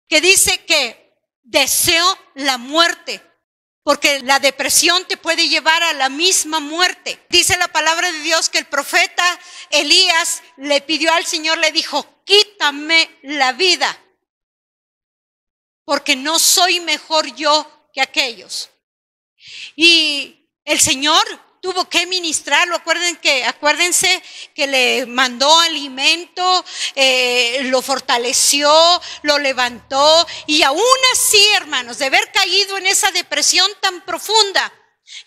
Speaker 1: que dice que deseó la muerte. Porque la depresión te puede llevar a la misma muerte. Dice la palabra de Dios que el profeta Elías le pidió al Señor, le dijo, quítame la vida, porque no soy mejor yo que aquellos. Y el Señor tuvo que ministrarlo. Acuérdense que le mandó alimento, lo fortaleció, lo levantó. Y aún así, hermanos, de haber caído en esa depresión tan profunda,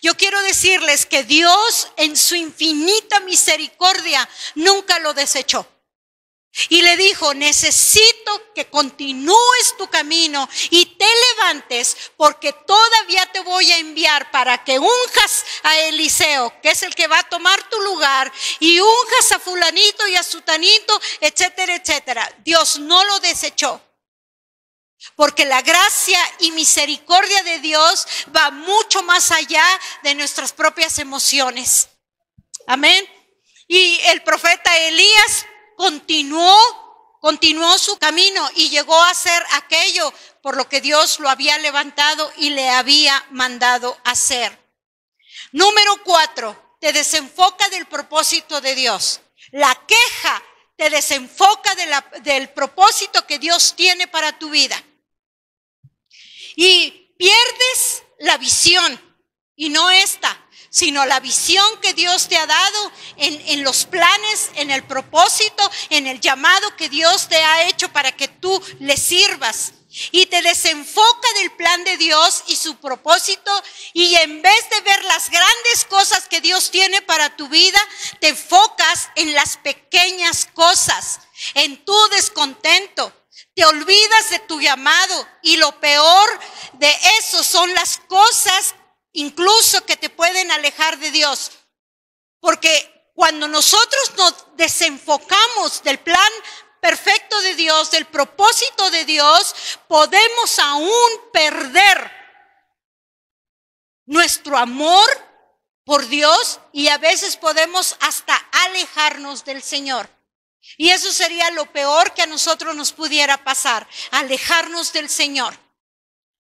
Speaker 1: yo quiero decirles que Dios en su infinita misericordia nunca lo desechó. Y le dijo, necesito que continúes tu camino y te levantes, porque todavía te voy a enviar para que unjas a Eliseo, que es el que va a tomar tu lugar, y unjas a fulanito y a sutanito, etcétera, etcétera. Dios no lo desechó, porque la gracia y misericordia de Dios va mucho más allá de nuestras propias emociones. Amén. Y el profeta Elías continuó su camino y llegó a hacer aquello por lo que Dios lo había levantado y le había mandado hacer. Número 4, te desenfoca del propósito de Dios. La queja te desenfoca del propósito que Dios tiene para tu vida. Y pierdes la visión, y no esta, sino la visión que Dios te ha dado en los planes, en el propósito, en el llamado que Dios te ha hecho para que tú le sirvas. Y te desenfoca del plan de Dios y su propósito, y en vez de ver las grandes cosas que Dios tiene para tu vida, te enfocas en las pequeñas cosas, en tu descontento. Te olvidas de tu llamado, y lo peor de eso son las cosas incluso que te pueden alejar de Dios. Porque cuando nosotros nos desenfocamos del plan perfecto de Dios, del propósito de Dios, podemos aún perder nuestro amor por Dios, y a veces podemos hasta alejarnos del Señor. Y eso sería lo peor que a nosotros nos pudiera pasar, alejarnos del Señor.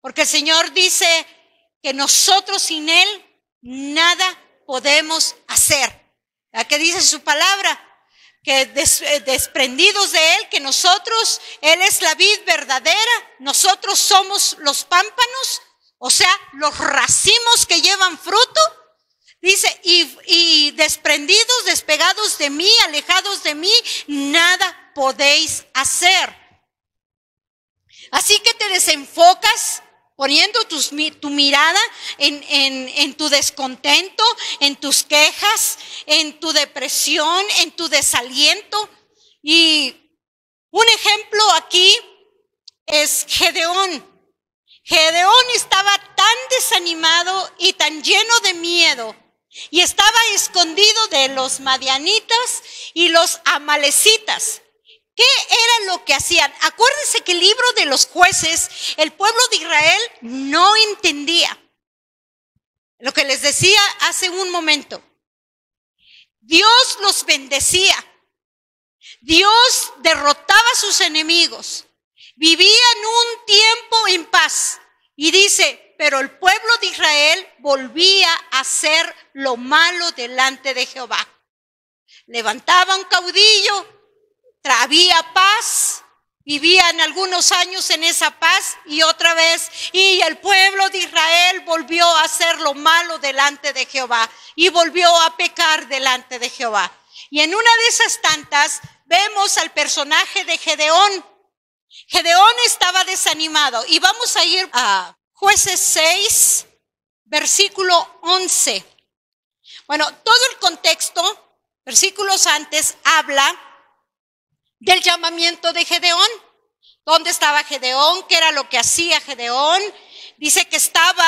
Speaker 1: Porque el Señor dice que nosotros sin Él nada podemos hacer. ¿Qué dice su palabra? Que desprendidos de Él, que nosotros, Él es la vid verdadera, nosotros somos los pámpanos, o sea, los racimos que llevan fruto. Dice, y desprendidos, despegados de mí, alejados de mí, nada podéis hacer. Así que te desenfocas poniendo tu mirada en tu descontento, en tus quejas, en tu depresión, en tu desaliento. Y un ejemplo aquí es Gedeón. Gedeón estaba tan desanimado y tan lleno de miedo, y estaba escondido de los madianitas y los amalecitas. ¿Qué era lo que hacían? Acuérdense que el libro de los jueces, el pueblo de Israel no entendía lo que les decía hace un momento. Dios los bendecía. Dios derrotaba a sus enemigos. Vivían un tiempo en paz. Y dice, pero el pueblo de Israel volvía a hacer lo malo delante de Jehová. Levantaba un caudillo, había paz, vivían algunos años en esa paz, y otra vez, y el pueblo de Israel volvió a hacer lo malo delante de Jehová, y volvió a pecar delante de Jehová. Y en una de esas tantas, vemos al personaje de Gedeón. Gedeón estaba desanimado, y vamos a ir a Jueces 6, versículo 11. Bueno, todo el contexto, versículos antes, habla del llamamiento de Gedeón. ¿Dónde estaba Gedeón? ¿Qué era lo que hacía Gedeón? Dice que estaba,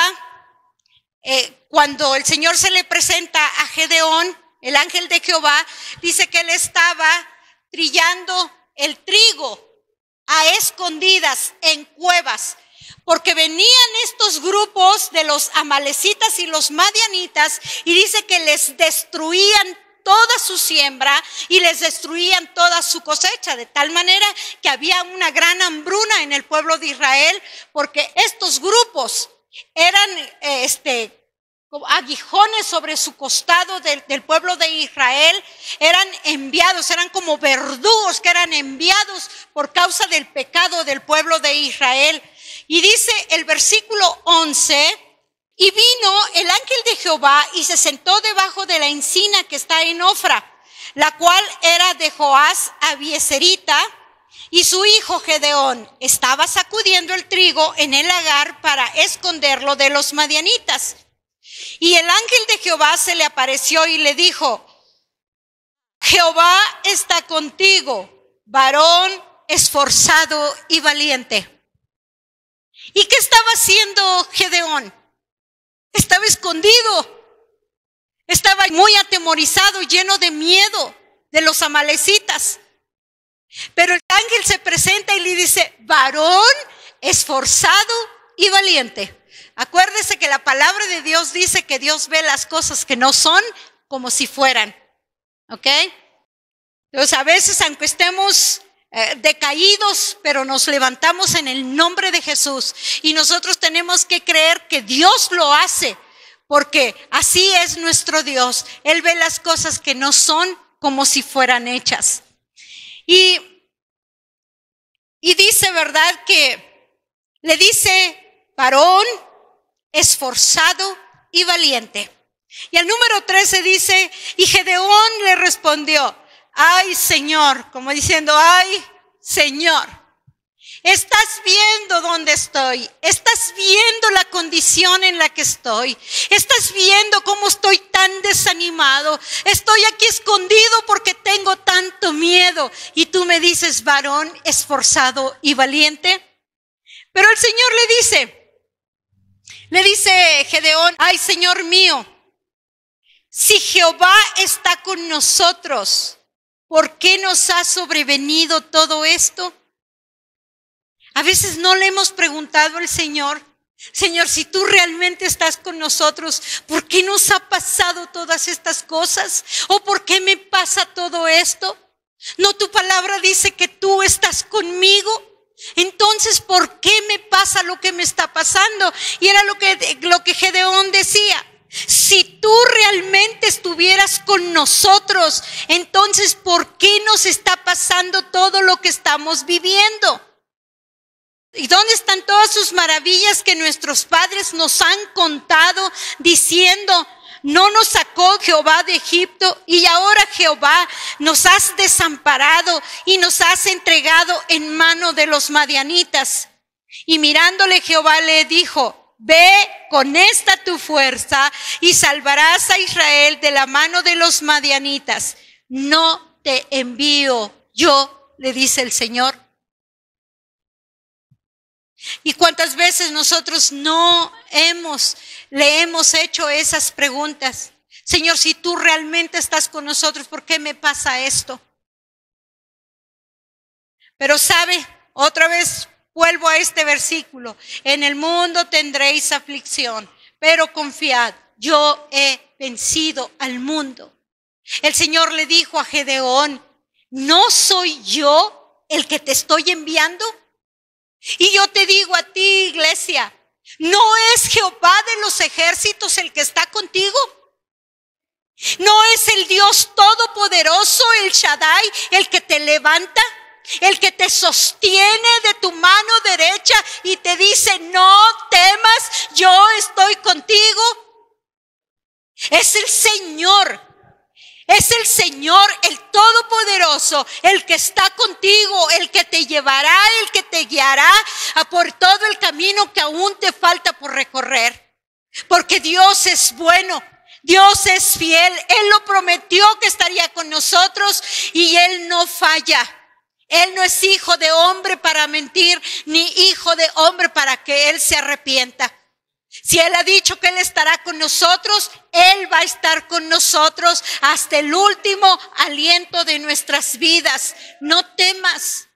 Speaker 1: cuando el Señor se le presenta a Gedeón, el ángel de Jehová, dice que él estaba trillando el trigo a escondidas en cuevas, porque venían estos grupos de los amalecitas y los madianitas, y dice que les destruían toda su siembra y les destruían toda su cosecha, de tal manera que había una gran hambruna en el pueblo de Israel, porque estos grupos eran aguijones sobre su costado del pueblo de Israel, eran enviados, eran como verdugos que eran enviados por causa del pecado del pueblo de Israel. Y dice el versículo 11, y vino el ángel de Jehová y se sentó debajo de la encina que está en Ofra, la cual era de Joás Abieserita, y su hijo Gedeón estaba sacudiendo el trigo en el lagar para esconderlo de los madianitas. Y el ángel de Jehová se le apareció y le dijo: Jehová está contigo, varón esforzado y valiente. ¿Y qué estaba haciendo Gedeón? Estaba escondido, estaba muy atemorizado, lleno de miedo de los amalecitas. Pero el ángel se presenta y le dice: varón esforzado y valiente. Acuérdese que la palabra de Dios dice que Dios ve las cosas que no son como si fueran. ¿Ok? Entonces a veces, aunque estemos decaídos, pero nos levantamos en el nombre de Jesús, y nosotros tenemos que creer que Dios lo hace, porque así es nuestro Dios. Él ve las cosas que no son como si fueran hechas. Y dice, ¿verdad?, que le dice varón esforzado y valiente. Y el número 13 dice: y Gedeón le respondió: ay, Señor, como diciendo: ay, Señor, estás viendo dónde estoy, estás viendo la condición en la que estoy, estás viendo cómo estoy tan desanimado, estoy aquí escondido porque tengo tanto miedo, y tú me dices varón esforzado y valiente. Pero el Señor le dice Gedeón: ay, Señor mío, si Jehová está con nosotros, ¿por qué nos ha sobrevenido todo esto? A veces no le hemos preguntado al Señor: Señor, si tú realmente estás con nosotros, ¿por qué nos ha pasado todas estas cosas? ¿O por qué me pasa todo esto? ¿No tu palabra dice que tú estás conmigo? Entonces, ¿por qué me pasa lo que me está pasando? Y era lo que Gedeón decía: si tú realmente estuvieras con nosotros, entonces ¿por qué nos está pasando todo lo que estamos viviendo? ¿Y dónde están todas sus maravillas que nuestros padres nos han contado, diciendo: no nos sacó Jehová de Egipto, y ahora Jehová nos has desamparado y nos has entregado en mano de los madianitas? Y mirándole Jehová le dijo: ve con esta tu fuerza y salvarás a Israel de la mano de los madianitas. No te envío yo, le dice el Señor. ¿Y cuántas veces nosotros le hemos hecho esas preguntas? Señor, si tú realmente estás con nosotros, ¿por qué me pasa esto? Pero sabe, otra vez vuelvo a este versículo: en el mundo tendréis aflicción, pero confiad, yo he vencido al mundo. El Señor le dijo a Gedeón: ¿no soy yo el que te estoy enviando? Y yo te digo a ti, iglesia, ¿no es Jehová de los ejércitos el que está contigo? ¿No es el Dios todopoderoso, el Shaddai, el que te levanta, el que te sostiene de tu mano derecha y te dice: no temas, yo estoy contigo? Es el Señor. Es el Señor, el Todopoderoso, el que está contigo, el que te llevará, el que te guiará por todo el camino que aún te falta por recorrer. Porque Dios es bueno, Dios es fiel. Él lo prometió que estaría con nosotros y Él no falla. Él no es hijo de hombre para mentir, ni hijo de hombre para que Él se arrepienta. Si Él ha dicho que Él estará con nosotros, Él va a estar con nosotros hasta el último aliento de nuestras vidas. No temas.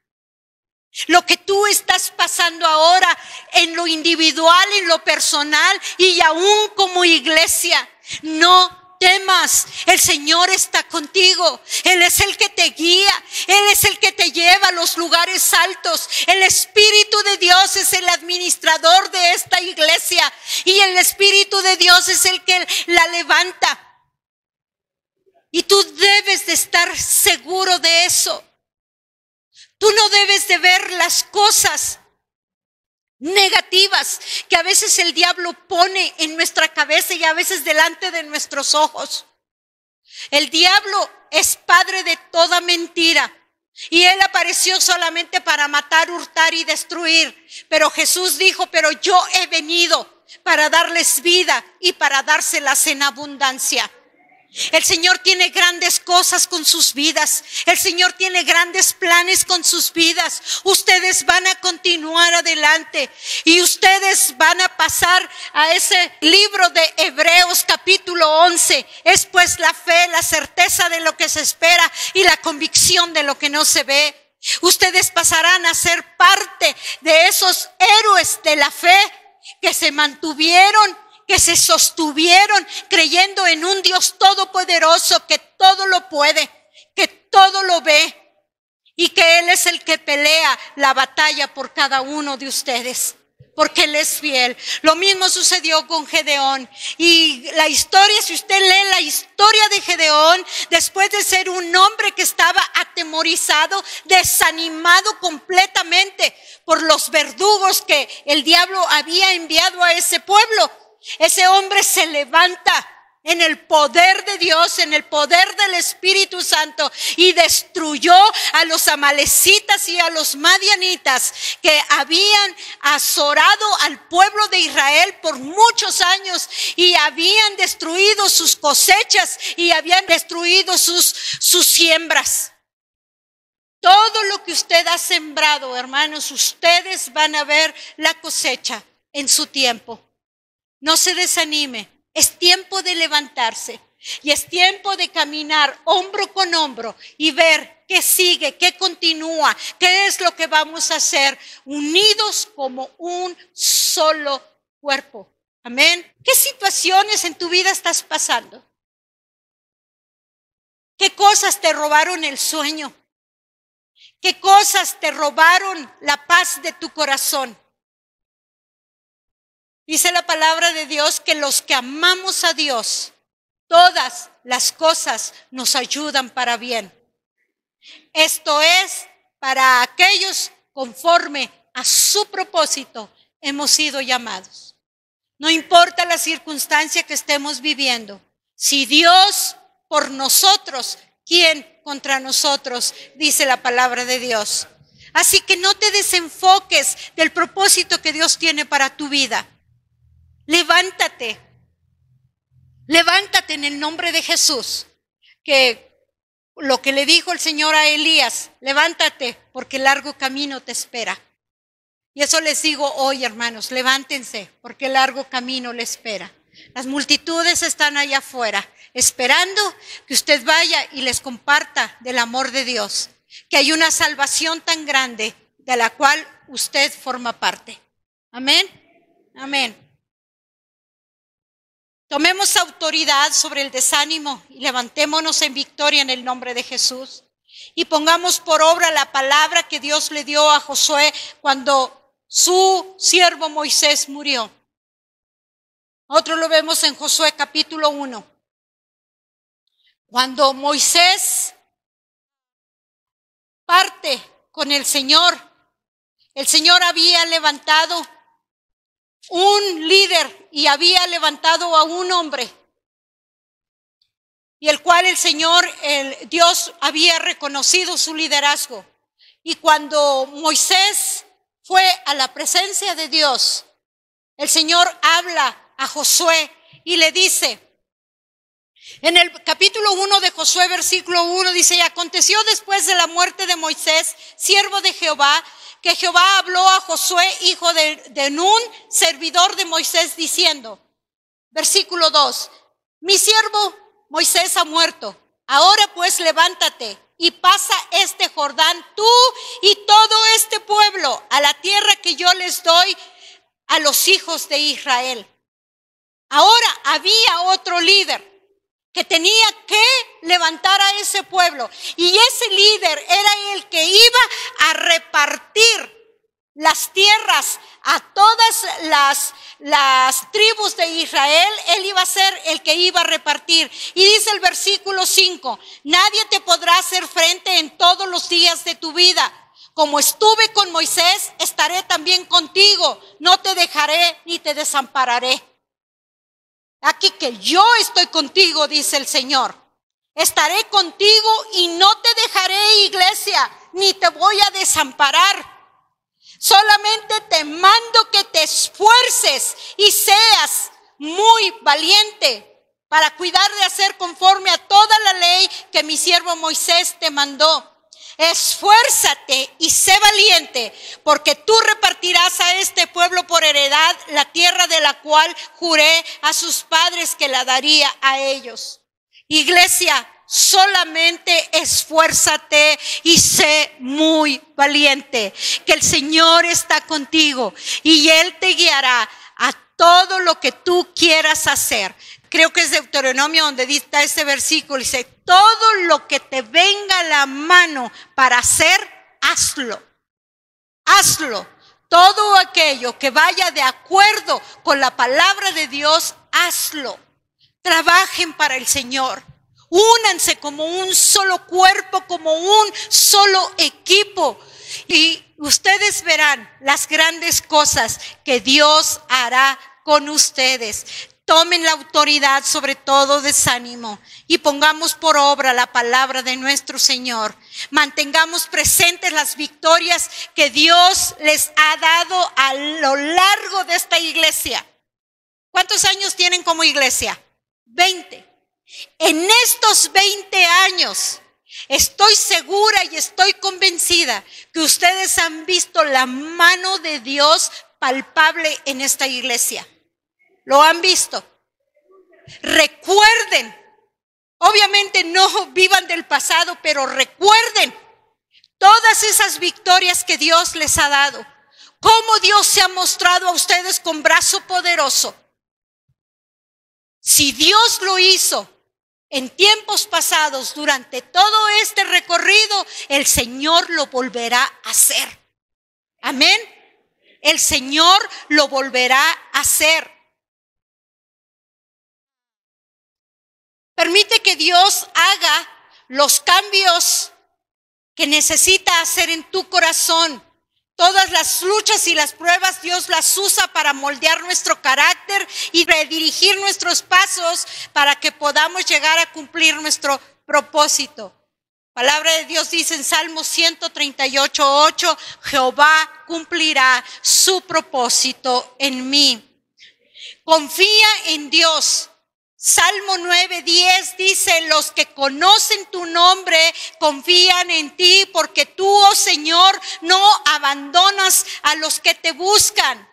Speaker 1: Lo que tú estás pasando ahora en lo individual, en lo personal y aún como iglesia, no temas. El Señor está contigo. Él es el que te guía. Él es el que te lleva a los lugares altos. El Espíritu de Dios es el administrador de esta iglesia y el Espíritu de Dios es el que la levanta. Y tú debes de estar seguro de eso. Tú no debes de ver las cosas negativas que a veces el diablo pone en nuestra cabeza y a veces delante de nuestros ojos. El diablo es padre de toda mentira y él apareció solamente para matar, hurtar y destruir. Pero Jesús dijo, pero yo he venido para darles vida y para dárselas en abundancia. El Señor tiene grandes cosas con sus vidas. El Señor tiene grandes planes con sus vidas. Ustedes van a continuar adelante y ustedes van a pasar a ese libro de Hebreos capítulo 11. Es pues la fe, la certeza de lo que se espera y la convicción de lo que no se ve. Ustedes pasarán a ser parte de esos héroes de la fe que se mantuvieron, que se sostuvieron creyendo en un Dios todopoderoso que todo lo puede, que todo lo ve y que Él es el que pelea la batalla por cada uno de ustedes, porque Él es fiel. Lo mismo sucedió con Gedeón y la historia, si usted lee la historia de Gedeón, después de ser un hombre que estaba atemorizado, desanimado completamente por los verdugos que el diablo había enviado a ese pueblo, ese hombre se levanta en el poder de Dios, en el poder del Espíritu Santo y destruyó a los amalecitas y a los madianitas que habían azorado al pueblo de Israel por muchos años y habían destruido sus cosechas y habían destruido sus siembras. Todo lo que usted ha sembrado, hermanos, ustedes van a ver la cosecha en su tiempo. No se desanime, es tiempo de levantarse y es tiempo de caminar hombro con hombro y ver qué sigue, qué continúa, qué es lo que vamos a hacer unidos como un solo cuerpo. Amén. ¿Qué situaciones en tu vida estás pasando? ¿Qué cosas te robaron el sueño? ¿Qué cosas te robaron la paz de tu corazón? Dice la palabra de Dios que los que amamos a Dios, todas las cosas nos ayudan para bien. Esto es para aquellos conforme a su propósito hemos sido llamados. No importa la circunstancia que estemos viviendo. Si Dios por nosotros, ¿quién contra nosotros? Dice la palabra de Dios. Así que no te desenfoques del propósito que Dios tiene para tu vida. Levántate en el nombre de Jesús, que lo que le dijo el Señor a Elías, levántate porque largo camino te espera. Y eso les digo hoy, hermanos, levántense porque largo camino le espera. Las multitudes están allá afuera esperando que usted vaya y les comparta del amor de Dios, que hay una salvación tan grande de la cual usted forma parte. Amén, amén. Tomemos autoridad sobre el desánimo y levantémonos en victoria en el nombre de Jesús. Y pongamos por obra la palabra que Dios le dio a Josué cuando su siervo Moisés murió. Otro lo vemos en Josué capítulo 1. Cuando Moisés parte con el Señor había levantado un líder y había levantado a un hombre y el cual Dios había reconocido su liderazgo. Y cuando Moisés fue a la presencia de Dios, el Señor habla a Josué y le dice En el capítulo 1 de Josué, versículo 1, dice: y aconteció después de la muerte de Moisés, siervo de Jehová, que Jehová habló a Josué, hijo de Nun, servidor de Moisés, diciendo, versículo 2, mi siervo Moisés ha muerto, ahora pues levántate y pasa este Jordán, tú y todo este pueblo, a la tierra que yo les doy a los hijos de Israel. Ahora había otro líder que tenía que levantar a ese pueblo, y ese líder era el que iba a repartir las tierras a todas las tribus de Israel. Él iba a ser el que iba a repartir. Y dice el versículo 5, nadie te podrá hacer frente en todos los días de tu vida. Como estuve con Moisés, estaré también contigo, no te dejaré ni te desampararé. Aquí que yo estoy contigo, dice el Señor. Estaré contigo y no te dejaré, iglesia, ni te voy a desamparar. Solamente te mando que te esfuerces y seas muy valiente para cuidar de hacer conforme a toda la ley que mi siervo Moisés te mandó. Esfuérzate y sé valiente, porque tú repartirás a este pueblo por heredad la tierra de la cual juré a sus padres que la daría a ellos. Iglesia, solamente esfuérzate y sé muy valiente, que el Señor está contigo y Él te guiará a todo lo que tú quieras hacer. Creo que es Deuteronomio donde dicta este versículo, dice, todo lo que te venga a la mano para hacer, hazlo. Hazlo. Todo aquello que vaya de acuerdo con la palabra de Dios, hazlo. Trabajen para el Señor. Únanse como un solo cuerpo, como un solo equipo. Y ustedes verán las grandes cosas que Dios hará con ustedes. Tomen la autoridad sobre todo desánimo y pongamos por obra la palabra de nuestro Señor. Mantengamos presentes las victorias que Dios les ha dado a lo largo de esta iglesia. ¿Cuántos años tienen como iglesia? 20. En estos 20 años estoy segura y estoy convencida que ustedes han visto la mano de Dios palpable en esta iglesia. ¿Lo han visto? Recuerden, obviamente no vivan del pasado, pero recuerden todas esas victorias que Dios les ha dado. Cómo Dios se ha mostrado a ustedes con brazo poderoso. Si Dios lo hizo en tiempos pasados, durante todo este recorrido, el Señor lo volverá a hacer. Amén. El Señor lo volverá a hacer. Permite que Dios haga los cambios que necesita hacer en tu corazón. Todas las luchas y las pruebas Dios las usa para moldear nuestro carácter y redirigir nuestros pasos para que podamos llegar a cumplir nuestro propósito. Palabra de Dios dice en Salmo 138:8, Jehová cumplirá su propósito en mí. Confía en Dios. Salmo 9:10 dice, los que conocen tu nombre confían en ti, porque tú, oh Señor, no abandonas a los que te buscan.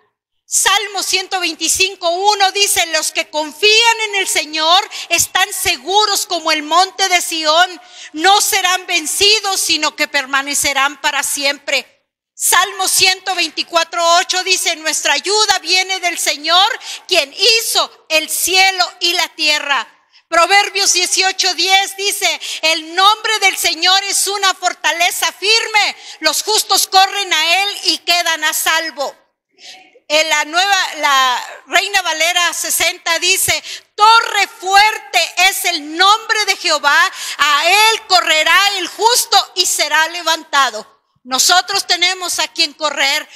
Speaker 1: Salmo 125:1 dice, los que confían en el Señor están seguros como el monte de Sión, no serán vencidos, sino que permanecerán para siempre. Salmo 124:8 dice, nuestra ayuda viene del Señor, quien hizo el cielo y la tierra. Proverbios 18:10 dice, el nombre del Señor es una fortaleza firme, los justos corren a él y quedan a salvo. En la Reina Valera 60 dice, torre fuerte es el nombre de Jehová, a él correrá el justo y será levantado. Nosotros tenemos a quien correr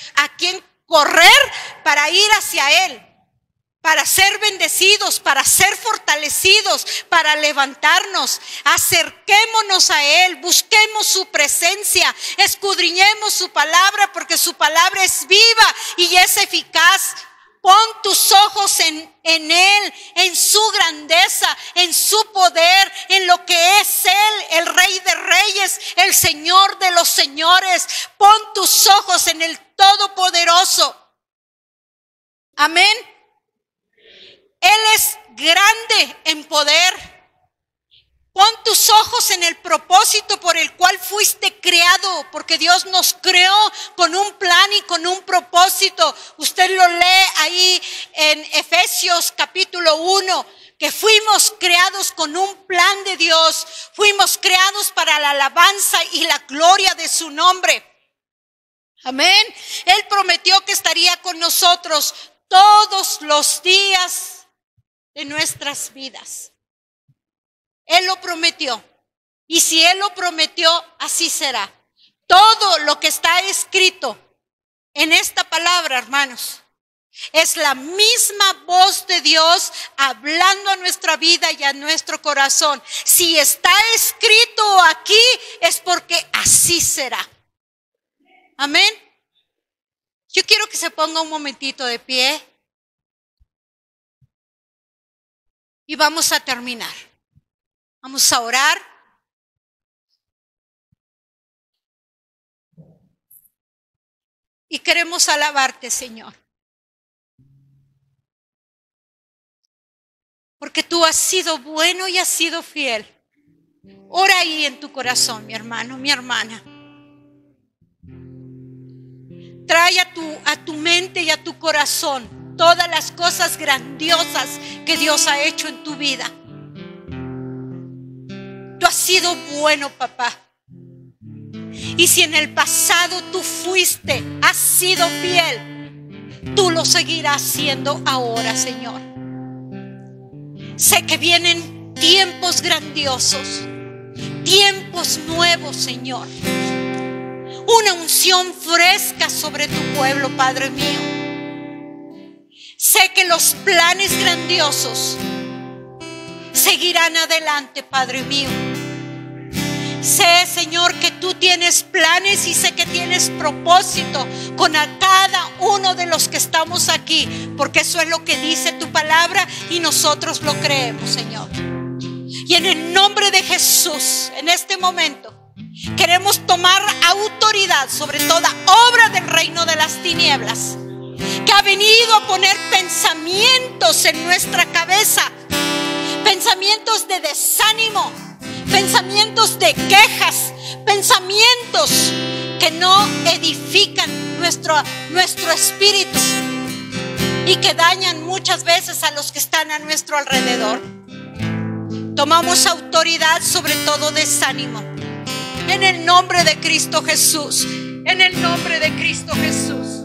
Speaker 1: para ir hacia Él, para ser bendecidos, para ser fortalecidos, para levantarnos. Acerquémonos a Él, busquemos su presencia, escudriñemos su palabra, porque su palabra es viva y es eficaz, Pon tus ojos en Él, en su grandeza, en su poder, en lo que es Él, el Rey de Reyes, el Señor de los señores. Pon tus ojos en el Todopoderoso. Amén. Él es grande en poder. Pon tus ojos en el propósito por el cual fuiste creado, porque Dios nos creó con un plan y con un propósito. Usted lo lee ahí en Efesios capítulo 1, que fuimos creados con un plan de Dios. Fuimos creados para la alabanza y la gloria de su nombre. Amén. Él prometió que estaría con nosotros todos los días de nuestras vidas. Él lo prometió. Y si Él lo prometió, así será. Todo lo que está escrito en esta palabra, hermanos, es la misma voz de Dios hablando a nuestra vida y a nuestro corazón. Si está escrito aquí, es porque así será. Amén. Yo quiero que se ponga un momentito de pie. Y vamos a terminar. Vamos a orar. Y queremos alabarte, Señor. Porque tú has sido bueno y has sido fiel. Ora ahí en tu corazón, mi hermano, mi hermana. Trae a tu mente y a tu corazón todas las cosas grandiosas que Dios ha hecho en tu vida. Tú has sido bueno, papá. Y si en el pasado tú has sido fiel, tú lo seguirás siendo ahora, Señor. Sé que vienen tiempos grandiosos, tiempos nuevos, Señor. Una unción fresca sobre tu pueblo, Padre mío. Sé que los planes grandiosos seguirán adelante, Padre mío. Sé, Señor, que tú tienes planes y sé que tienes propósito con a cada uno de los que estamos aquí, porque eso es lo que dice tu palabra y nosotros lo creemos, Señor. Y en el nombre de Jesús, en este momento, queremos tomar autoridad sobre toda obra del reino de las tinieblas que ha venido a poner pensamientos en nuestra cabeza, pensamientos de desánimo, pensamientos de quejas, pensamientos que no edifican nuestro espíritu y que dañan muchas veces a los que están a nuestro alrededor. Tomamos autoridad sobre todo desánimo. En el nombre de Cristo Jesús. En el nombre de Cristo Jesús.